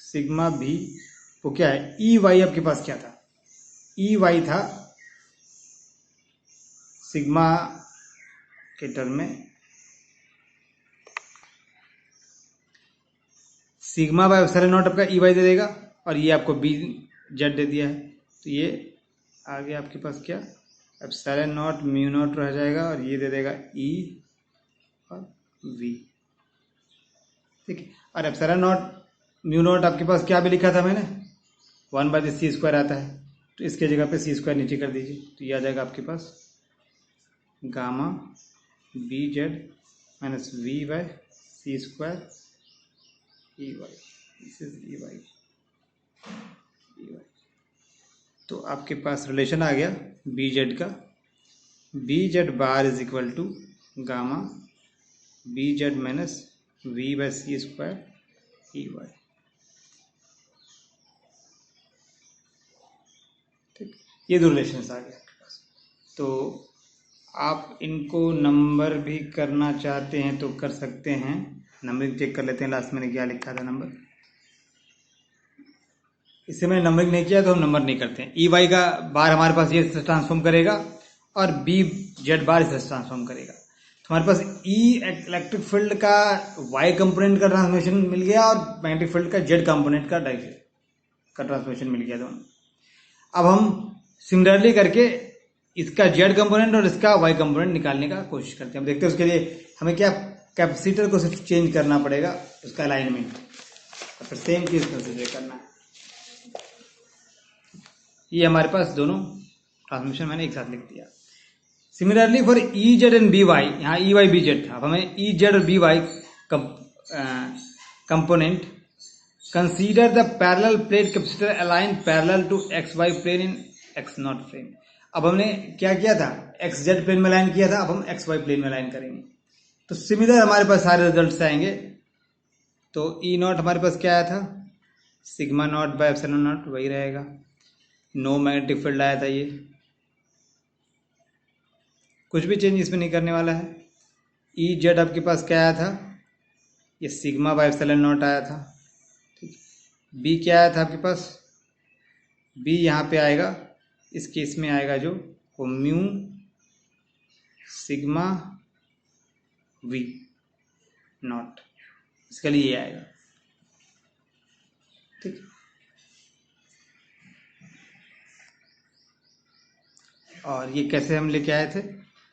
[SPEAKER 1] सिग्मा भी वो क्या है, ई वाई आपके पास क्या था, ई वाई था सिग्मा के टर्म में, सिग्मा बाय एप्सिलॉन नॉट आपका ई वाई दे देगा, और ये आपको बी जेड दे दिया है, तो ये आगे आपके पास क्या, एप्सिलॉन नॉट म्यू नॉट रह जाएगा, और ये दे देगा ई और वी। ठीक है, और एप्सिलॉन नॉट म्यू नॉट आपके पास क्या भी लिखा था मैंने, 1/c² आता है, तो इसके जगह पे c² नीचे कर दीजिए, तो ये आ जाएगा आपके पास gamma B Z minus V by c² E Y, this is E Y. तो आपके पास रिलेशन आ गया बी जेड का, B Z bar is equal to gamma B Z minus V by c² E Y. ठीक, ये दो relation आ गए आपके पास। तो आप इनको नंबर भी करना चाहते हैं तो कर सकते हैं। नंबरिंग चेक कर लेते हैं, लास्ट मैंने क्या लिखा था नंबर, इससे मैंने नंबरिंग नहीं किया तो हम नंबर नहीं करते हैं। ई वाई का बार हमारे पास ये ट्रांसफॉर्म करेगा, और बी जेड बार इसे ट्रांसफॉर्म करेगा, तो हमारे पास ई इलेक्ट्रिक फील्ड का वाई कंपोनेंट का ट्रांसफॉर्मेशन मिल गया, और मैग्नेटिक फील्ड का जेड कंपोनेंट का ट्रांसफॉर्मेशन मिल गया दोनों। अब हम सिमिलरली करके इसका जेड कंपोनेंट और इसका वाई कंपोनेंट निकालने का कोशिश करते हैं। अब देखते हैं उसके लिए हमें क्या, कैपेसिटर को सिर्फ चेंज करना पड़ेगा, उसका अलाइनमेंट, और फिर सेम चीज कंसिडर करना है। ये हमारे पास दोनों ट्रांसमिशन मैंने एक साथ लिख दिया। Similarly for E z and B y, यहाँ ई वाई बी जेड था, अब हमें ई जेड और B y component, consider the parallel plate capacitor align parallel to x y plane in x naught plane. अब हमने क्या किया था, एक्स जेड प्लेन में अलाइन किया था, अब हम एक्स वाई प्लेन में अलाइन करेंगे, तो सिमिलर हमारे पास सारे रिजल्ट्स आएंगे। तो ई नॉट हमारे पास क्या आया था, sigma not bye epsilon not, वही रहेगा। नो मैग्नेटिक फील्ड आया था, ये कुछ भी चेंज इसमें नहीं करने वाला है। ई जेड आपके पास क्या आया था, ये सिग्मा बाय एप्सिलॉन नॉट आया था। ठीक, बी क्या आया था आपके पास, बी यहाँ पे आएगा, इस केस में आएगा जो वो म्यू सिग्मा वी नॉट, इसके लिए ये आएगा। ठीक, और ये कैसे हम लेके आए थे,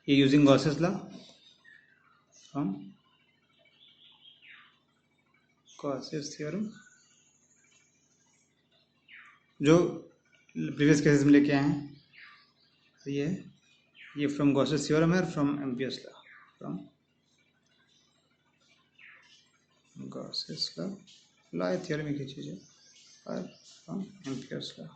[SPEAKER 1] ये using Gauss's law from Gauss's theorem, जो प्रीवियस केसेस में लेके आए हैं। तो ये फ्रॉम गॉसेस थ्योरम है, from Ampere's law, from Gauss's law theorem एक ही चीज है, और from Ampere's law.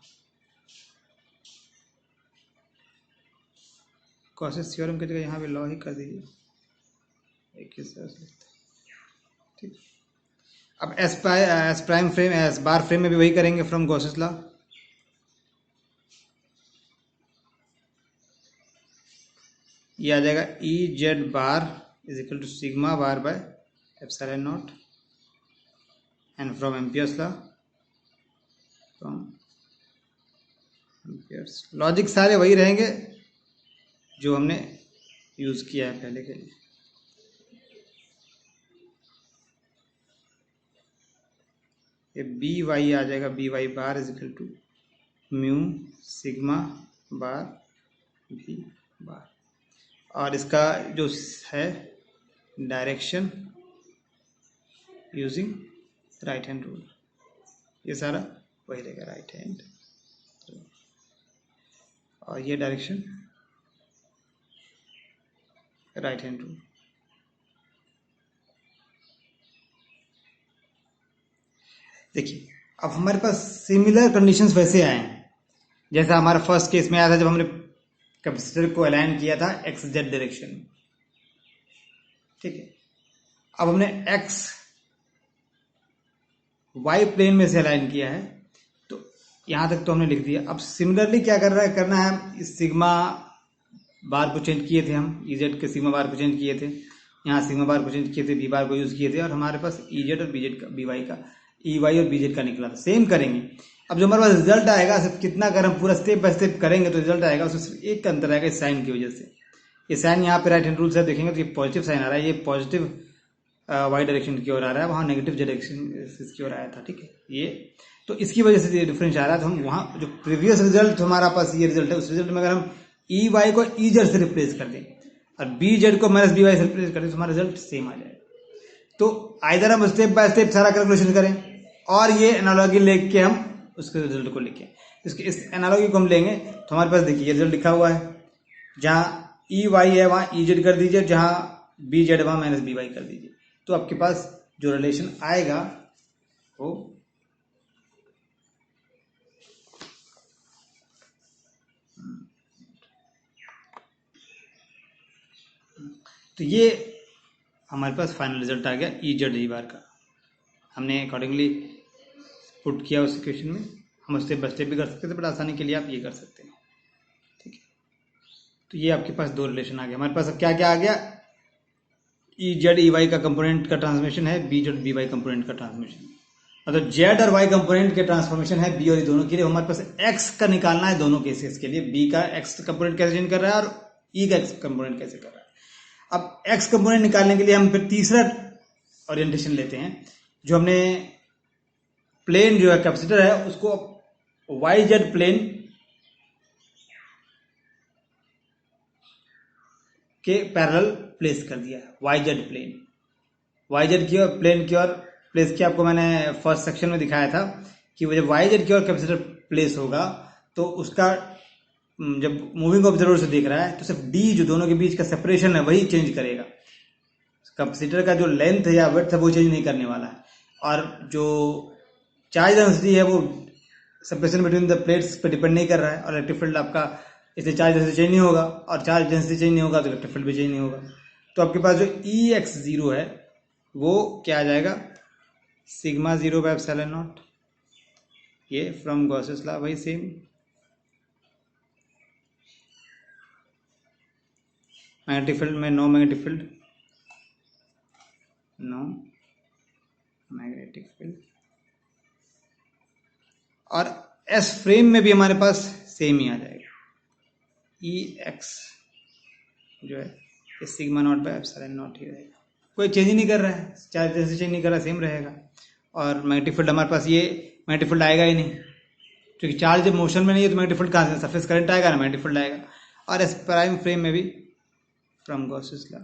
[SPEAKER 1] Gauss's theorem की जगह यहाँ पे लॉ ही कर दीजिए, एक ही तरह से लिखते हैं। ठीक, अब S prime frame, S bar frame में भी वही करेंगे, फ्रॉम गॉसेस लॉ। ये आ जाएगा E z bar is equal to sigma bar by epsilon naught, and from Ampere's law, from logic सारे वही रहेंगे जो हमने यूज किया है पहले के लिए। ये बी वाई आ जाएगा, B y bar is equal to mu sigma bar B bar, और इसका जो है direction using right hand rule, ये सारा वही रहेगा, राइट हैंड, और ये डायरेक्शन राइट हैंड रूल। देखिए अब हमारे पास सिमिलर कंडीशंस वैसे आए हैं जैसा हमारा फर्स्ट केस में आया था जब हमने कैपेसिटर को अलाइन किया था एक्स जेड डायरेक्शन में, ठीक है। अब हमने एक्स वाई प्लेन में से अलाइन किया है, तो यहां तक तो हमने लिख दिया। अब सिमिलरली क्या करना है, इस सिग्मा बार को चेंज किए थे हम, इजेड के सिग्मा बार को चेंज किए थे, यहाँ सिग्मा बार को चेंज किए थे, बी बार को यूज किए थे, और हमारे पास इजेड और बीजेड का, बी वाई का, ई वाई और बीजेड का निकला था। सेम करेंगे। अब जो हमारे पास रिजल्ट आएगा, सिर्फ कितना अगर हम पूरा स्टेप बाय स्टेप करेंगे तो रिजल्ट आएगा, उसमें सिर्फ एक अंतर आएगा इस साइन की वजह से। ये साइन यहाँ पे राइट हैंड रूल से देखेंगे तो ये पॉजिटिव साइन आ रहा है, ये पॉजिटिव वाई डायरेक्शन की ओर आ रहा है, वहाँ नेगेटिव डायरेक्शन की ओर आया था, ठीक है। ये तो इसकी वजह से ये डिफरेंस आ रहा है। तो हम वहाँ जो प्रीवियस रिजल्ट हमारा पास ये रिजल्ट है, उस रिजल्ट में अगर हम ई वाई को ई जेड से रिप्लेस कर दें और बी जेड को माइनस बी वाई से रिप्लेस कर दें तो हमारा रिजल्ट सेम आ जाएगा। तो आइदर हम स्टेप बाय स्टेप सारा कैलकुलेशन करें और ये एनालॉजी लेके हम उसके रिजल्ट को लेके, इस एनालॉजी को हम लेंगे तो हमारे पास देखिए ये रिजल्ट लिखा हुआ है, जहाँ ई वाई है वहाँ ई जेड कर दीजिए, जहाँ बी जेड वहाँ माइनस बी वाई कर दीजिए, तो आपके पास जो रिलेशन आएगा वो तो ये हमारे पास फाइनल रिजल्ट आ गया ई जेड ई बार का। हमने अकॉर्डिंगली पुट किया उस इक्वेशन में। हम स्टेप बाय स्टेप भी कर सकते थे, बट आसानी के लिए आप ये कर सकते हैं, ठीक है। तो ये आपके पास दो रिलेशन आ गया। हमारे पास अब क्या क्या आ गया, ई जेड ई वाई का कंपोनेंट का ट्रांसफॉर्मेशन है, B z B y component का ट्रांसफॉर्मेशन, मतलब जेड और वाई कंपोनेंट के ट्रांसफॉर्मेशन है बी और ई दोनों के लिए। हमारे पास एक्स का निकालना है दोनों केसेस के लिए, बी का एक्स कंपोनेंट कैसे चेंज कर रहा है और ई का एक्स कंपोनेंट कैसे कर रहा है। अब एक्स कंपोनेंट निकालने के लिए हम फिर तीसरा ओरिएंटेशन लेते हैं, जो हमने प्लेन जो है कैपेसिटर है उसको वाई जेड प्लेन के पैरेलल प्लेस कर दिया है। Y z plane, y z की और प्लेन की ओर प्लेस किया। आपको मैंने फर्स्ट सेक्शन में दिखाया था कि वो जब वाई जेड की ओर कैपेसिटर प्लेस होगा तो उसका जब मूविंग ऑब्जर्वर से देख रहा है तो सिर्फ डी जो दोनों के बीच का सेपरेशन है वही चेंज करेगा, कैपेसिटर का जो लेंथ है या विड्थ है वो चेंज नहीं करने वाला है। और जो चार्ज डेंसिटी है वो सेपरेशन बिटवीन द प्लेट्स पे डिपेंड नहीं कर रहा है, और इलेक्ट्रिक फील्ड आपका इसलिए चार्ज डेंसिटी चेंज नहीं होगा, और चार्ज डेंसिटी चेंज नहीं होगा तो इलेक्ट्रिक फील्ड भी चेंज नहीं होगा। तो आपके पास जो ई एक्स जीरो है वो क्या आ जाएगा, sigma zero by epsilon naught, ये फ्रॉम गॉसेस लॉ वही सेम। मैग्नेटिक फील्ड में no magnetic field, no magnetic field, और एस फ्रेम में भी हमारे पास सेम ही आ जाएगा, ई एक्स जो है ये sigma not bye epsilon not ही रहेगा, कोई चेंज ही नहीं कर रहा है, चार्ज जैसे चेंज नहीं कर रहा, सेम रहेगा। और मैग्नेटिक फील्ड हमारे पास ये मैग्नेटिक फील्ड आएगा ही नहीं, क्योंकि चार्ज जब मोशन में नहीं है तो मैग्नेटिक फील्ड कहाँ से, सरफेस करंट आएगा ना, मैग्नेटिक फील्ड आएगा। और एस प्राइम फ्रेम में भी फ्रॉम गॉसेस लॉ,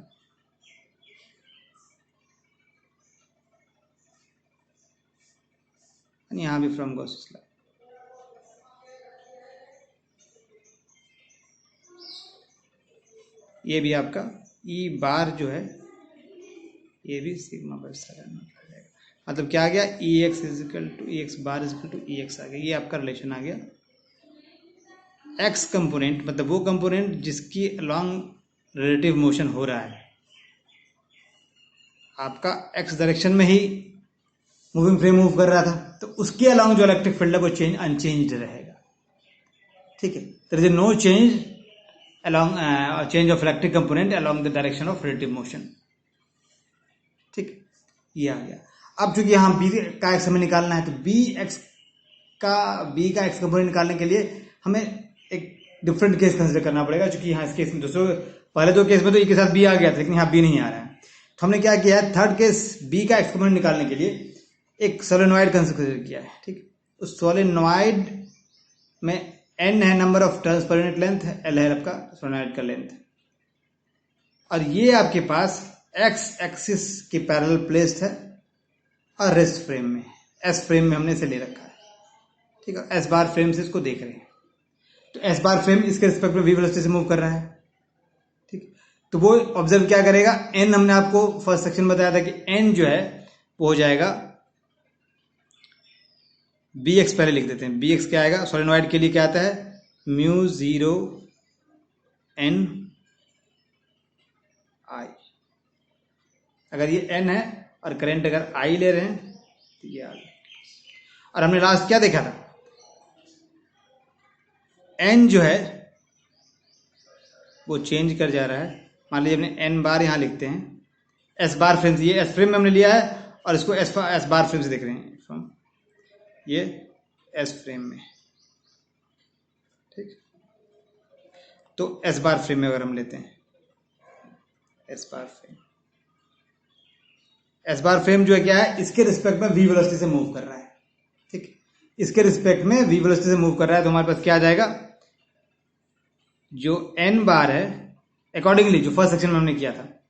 [SPEAKER 1] यहाँ भी फ्रॉम गॉसेस लॉ। ये भी आपका ई बार जो है ये भी सिग्मा बाय एप्सिलॉन नॉट आ जाएगा। मतलब क्या आ गया, E X is equal to E X bar is equal to E X आ गया। ये आपका रिलेशन आ गया। एक्स कंपोनेंट मतलब वो कंपोनेंट जिसकी अलॉन्ग रिलेटिव मोशन हो रहा है, आपका एक्स डायरेक्शन में ही मूविंग फ्रेम मूव कर रहा था, तो उसके अलॉन्ग जो इलेक्ट्रिक फील्ड है वो चेंज अनचेंज्ड रहेगा, ठीक है। There is no change along change of electric component along the direction of relative motion, ठीक, ये आ गया। अब चूंकि यहाँ बी का एक्स हमें निकालना है तो बी का एक्स कंपोनेंट निकालने के लिए हमें एक डिफरेंट केस कंसिडर करना पड़ेगा, क्योंकि यहाँ इस केस में दूसरों पहले दो केस में तो ए के साथ बी आ गया था, लेकिन यहाँ बी नहीं आ रहा है। तो हमने क्या किया है, थर्ड केस बी का एक्सपोनेंट निकालने के लिए एक सोलेनॉइड कंसिडर किया है। ठीक, उस सोलेनॉइड में n है number of turns per unit length, l है आपका सोलेनॉइड का लेंथ, और ये आपके पास x एक्सिस के पैरेलल प्लेस्ड है और रेस्ट फ्रेम में, s फ्रेम में हमने इसे ले रखा है। ठीक है, s बार फ्रेम से इसको देख रहे हैं, तो s बार फ्रेम इसके रिस्पेक्ट में v वेलोसिटी से मूव कर रहा है। ठीक, तो वो ऑब्जर्व क्या करेगा, n हमने आपको फर्स्ट सेक्शन में बताया था कि n जो है वो हो जाएगा bx, पहले लिख देते हैं, bx क्या आएगा, सोलेनॉइड के लिए क्या आता है, म्यू 0 n i, अगर ये n है और करंट अगर I ले रहे हैं तो ये आ गया। और हमने लास्ट क्या देखा था, n जो है वो चेंज कर जा रहा है। मान लीजिए अपने n बार यहाँ लिखते हैं, s बार फ्रेम से, ये s फ्रेम में हमने लिया है और इसको s बार फ्रेम से देख रहे हैं, फ्रॉम ये s फ्रेम में। ठीक, तो s बार फ्रेम में अगर हम लेते हैं, s bar frame, s bar frame जो है क्या है, इसके रिस्पेक्ट में v वेलोसिटी से मूव कर रहा है। ठीक, इसके रिस्पेक्ट में v वेलोसिटी से मूव कर रहा है, तो हमारे पास क्या आ जाएगा, जो n बार है अकॉर्डिंगली जो फर्स्ट सेक्शन में हमने किया था,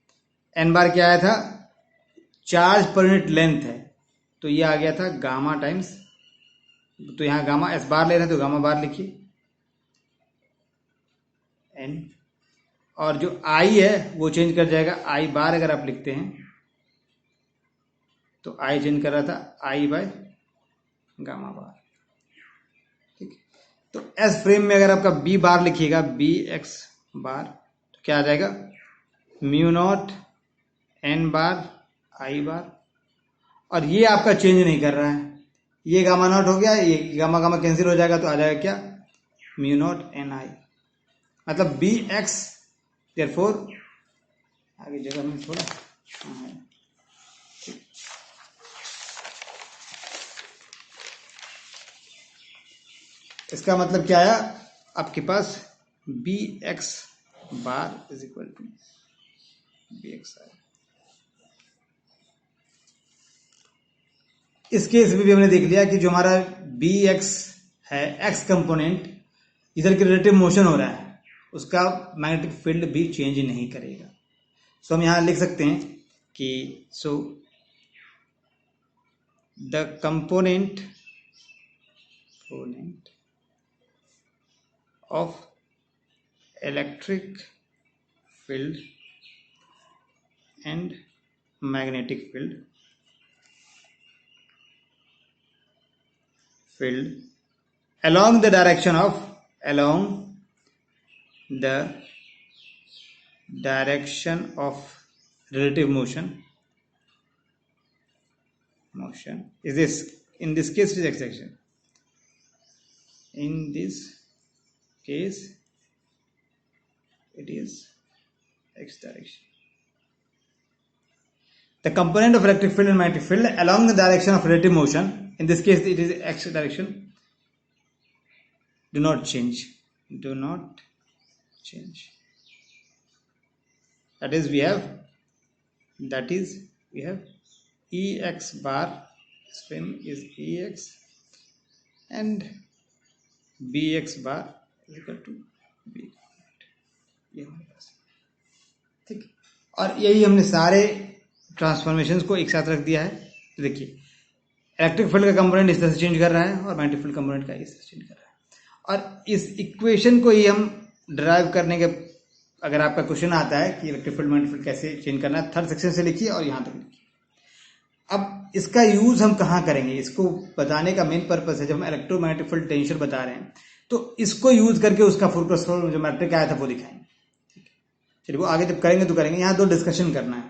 [SPEAKER 1] n बार क्या आया था, चार्ज पर यूनिट लेंथ है, तो ये आ गया था गामा टाइम्स, तो यहाँ गामा s बार ले रहे हैं तो गामा बार लिखिए n, और जो I है वो चेंज कर जाएगा, I बार अगर आप लिखते हैं तो I चेंज कर रहा था I बाय गामा बार। ठीक, तो S फ्रेम में अगर आपका B बार लिखिएगा, बी एक्स बार, तो क्या आ जाएगा, mu naught n bar I बार, और ये आपका चेंज नहीं कर रहा है, ये गामा नॉट हो गया, ये गामा गामा कैंसिल हो जाएगा, तो आ जाएगा क्या, म्यू नॉट n I, मतलब बी एक्स, देयरफॉर आगे जगह में थोड़ा इसका मतलब क्या आया आपके पास, B X bar is equal to B X R. इस केस में भी हमने देख लिया कि जो हमारा बी एक्स है, एक्स कंपोनेंट इधर की रिलेटिव मोशन हो रहा है, उसका मैग्नेटिक फील्ड भी चेंज नहीं करेगा। सो हम यहां लिख सकते हैं कि so the component of electric field and magnetic field along the direction of relative motion is this, in this case it is x direction, in this case it is x direction. The component of electric field and magnetic field along the direction of relative motion, in this case it is x direction, do not change. That is we have ex bar, spin is ex, and bx bar is equal to b, ये हमारे पास। ठीक, और यही हमने सारे transformations को एक साथ रख दिया है। तो देखिए, इलेक्ट्रिक फील्ड का कंपोनेंट इस तरह से चेंज कर रहा है और मैग्नेटिक फील्ड कंपोनेंट का इस तरह से चेंज कर रहा है, और इस इक्वेशन को ही हम डिराइव करने के, अगर आपका क्वेश्चन आता है कि इलेक्ट्रिक फील्ड मैग्नेटिक फील्ड कैसे चेंज करना है, थर्ड सेक्शन से लिखिए और यहाँ तक लिखिए। अब इसका यूज हम कहाँ करेंगे, इसको बताने का मेन पर्पस है, जब हम इलेक्ट्रोमैग्नेटिक फील्ड टेंशन बता रहे हैं तो इसको यूज करके उसका फोकस जो मैट्रिक आया था वो दिखाएंगे। चलिए वो आगे जब करेंगे तो करेंगे। यहाँ दो डिस्कशन करना है।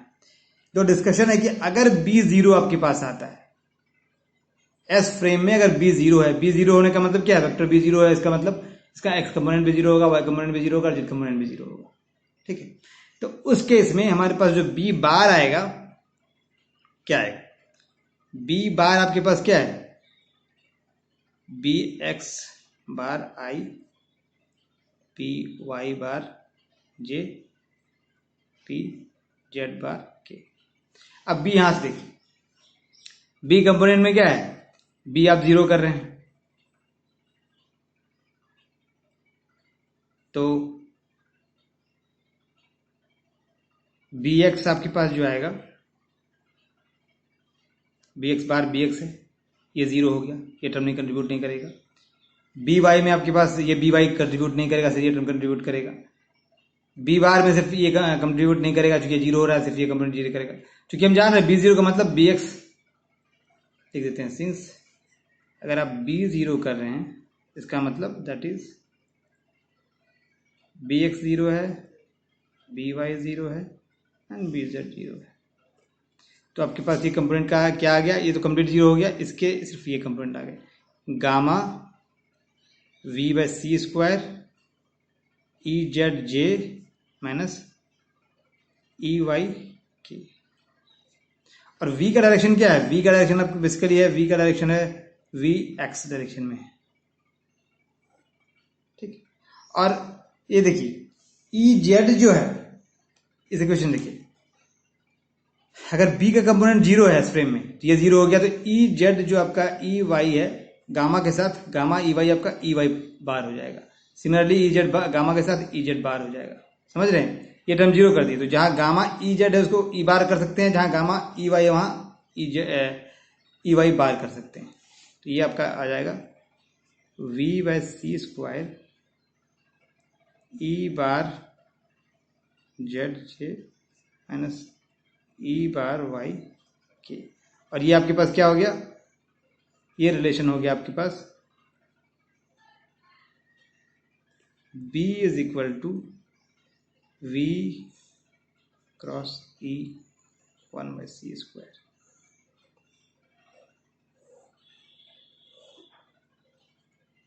[SPEAKER 1] दो डिस्कशन है कि अगर बी जीरो आपके पास आता है एस फ्रेम में, अगर बी जीरो है, बी जीरो होने का मतलब क्या है, वेक्टर बी जीरो है, इसका मतलब इसका एक्स कंपोनेंट भी जीरो होगा, वाई कंपोनेंट भी जीरो होगा, जेड कंपोनेंट भी जीरो होगा। ठीक है, तो उस केस में हमारे पास जो बी बार आएगा क्या है, बी बार आपके पास क्या है, B X bar I P Y bar J P Z bar K. अब बी यहां से देखिए, बी कंपोनेंट में क्या है, बी आप 0 कर रहे हैं, तो बी एक्स आपके पास जो आएगा, बी एक्स बार बी एक्स है, ये 0 हो गया, ये टर्म नहीं कंट्रीब्यूट नहीं करेगा। बी वाई में आपके पास ये बी वाई कंट्रीब्यूट नहीं करेगा, सिर्फ ये टर्म कंट्रीब्यूट करेगा। बी बार में सिर्फ ये कंट्रीब्यूट नहीं करेगा क्योंकि ये 0 हो रहा है, सिर्फ ये कंपोनेंट 0 करेगा। क्योंकि हम जान रहे हैं बी 0 का मतलब बी एक्स लिख देते हैं, सिंस अगर आप बी 0 कर रहे हैं इसका मतलब दैट इज बी एक्स 0 है, बी वाई 0 है एंड बी जेड 0 है। तो आपके पास ये कंपोनेंट का क्या आ गया, ये तो कंप्लीट 0 हो गया, इसके सिर्फ ये कंपोनेंट आ गए, gamma v by c square E z j minus E y के। और v का डायरेक्शन क्या है, v का डायरेक्शन आपको बेसिकली है, v का डायरेक्शन है v x डायरेक्शन में है, ठीक। और ये देखिए ई जेड जो है, इस इक्वेशन देखिए, अगर b का कंपोनेंट 0 है इस फ्रेम में तो ये 0 हो गया, तो ई जेड जो आपका ई वाई है गामा के साथ, गामा ई वाई आपका ई वाई बार हो जाएगा। सिमिलरली ई जेड गामा के साथ ई जेड बार हो जाएगा, समझ रहे हैं। ये टर्म 0 कर दी, तो जहां गामा ई जेड है उसको ई बार कर सकते हैं, जहां गामा ई वाई है वहां ई वाई बार कर सकते हैं। तो ये आपका आ जाएगा v by c square e bar z j minus e bar y के। और ये आपके पास क्या हो गया, ये रिलेशन हो गया आपके पास b is equal to v cross e 1 by c square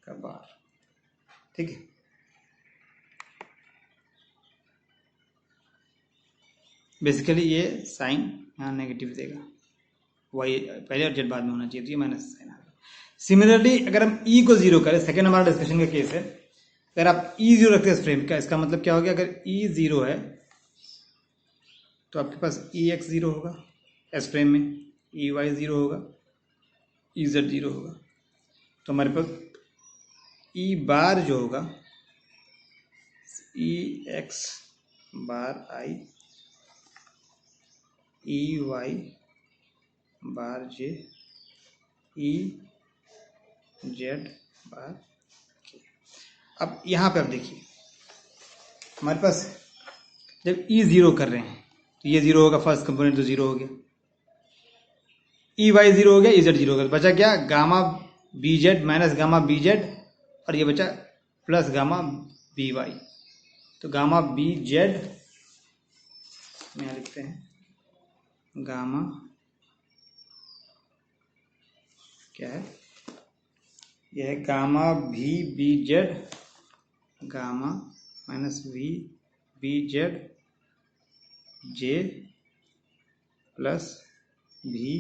[SPEAKER 1] का बार, ठीक है। बेसिकली ये साइन यहाँ नेगेटिव देगा, वाई पहले और जेड बाद में होना चाहिए, तो ये माइनस साइन आ गया। सिमिलरली अगर हम ई को 0 करें, सेकेंड हमारा डिस्कशन का केस है, अगर आप ई 0 रखते हैं इस फ्रेम का, इसका मतलब क्या हो गया, अगर ई 0 है तो आपके पास ई एक्स 0 होगा इस फ्रेम में, ई वाई 0 होगा, ई जेड 0 होगा। तो हमारे पास ई बार जो होगा ई एक्स बार आई ई वाई बार जे ई जेड बार के। अब यहाँ पे आप देखिए, हमारे पास जब ई 0 कर रहे हैं तो ये 0 होगा, फर्स्ट कंपोनेंट तो 0 हो गया, ई वाई 0 हो गया, ई जेड 0 हो गया, तो बचा क्या, gamma B Z minus gamma B z, और ये बचा प्लस गामा बी वाई। तो गामा बी जेड यहाँ लिखते हैं, गामा क्या है, यह है गामा भी b z, gamma minus v b z j plus भी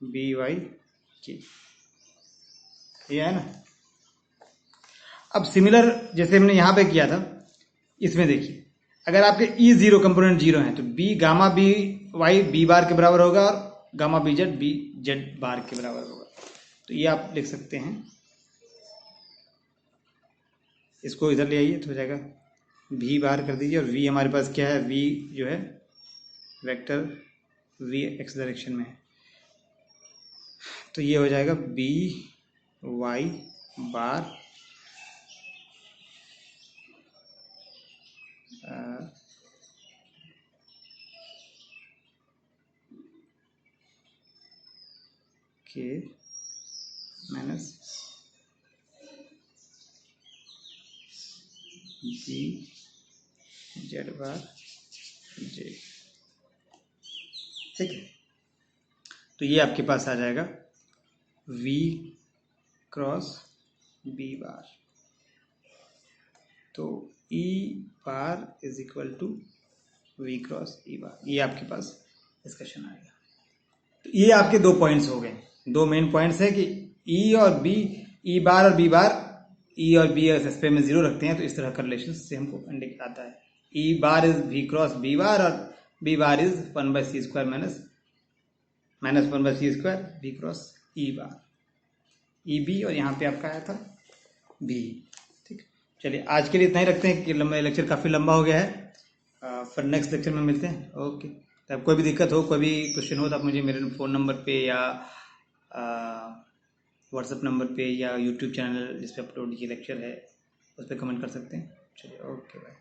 [SPEAKER 1] बी वाई के, ये है ना। अब सिमिलर जैसे हमने यहां पे किया था, इसमें देखिए अगर आपके ई 0 कंपोनेंट 0 है तो b gamma b y b bar के बराबर होगा और गामा बी जेड बार के बराबर होगा। तो ये आप लिख सकते हैं, इसको इधर ले आइए तो हो जाएगा वी बार कर दीजिए, और वी हमारे पास क्या है, वी जो है वेक्टर वी एक्स डायरेक्शन में है, तो ये हो जाएगा बी वाई बार के माइनस बी जेड बार जे, ठीक है। तो ये आपके पास आ जाएगा v क्रॉस b बार, तो e bar is equal to v cross e bar, ये आपके पास डिस्कशन आएगा। तो ये आपके दो पॉइंट्स हो गए, दो मेन पॉइंट्स है कि e और b, e बार और b बार ई और बी एस पे में 0 रखते हैं तो इस तरह का रिलेशन से हमको इंडिकेट आता है। E bar is V cross B bar और B bar is 1/c² minus 1/c² B cross E bar, E B, और यहाँ पे आपका आया था बी। ठीक, चलिए आज के लिए इतना ही रखते हैं कि लंबा लेक्चर काफ़ी लंबा हो गया है। फिर नेक्स्ट लेक्चर में मिलते हैं। ओके, तब कोई भी दिक्कत हो, कोई भी क्वेश्चन हो तो आप मुझे मेरे फ़ोन नंबर पे या व्हाट्सएप नंबर पे या यूट्यूब चैनल जिस पे अपलोड ये लेक्चर है उस पर कमेंट कर सकते हैं। चलिए, ओके, बाय।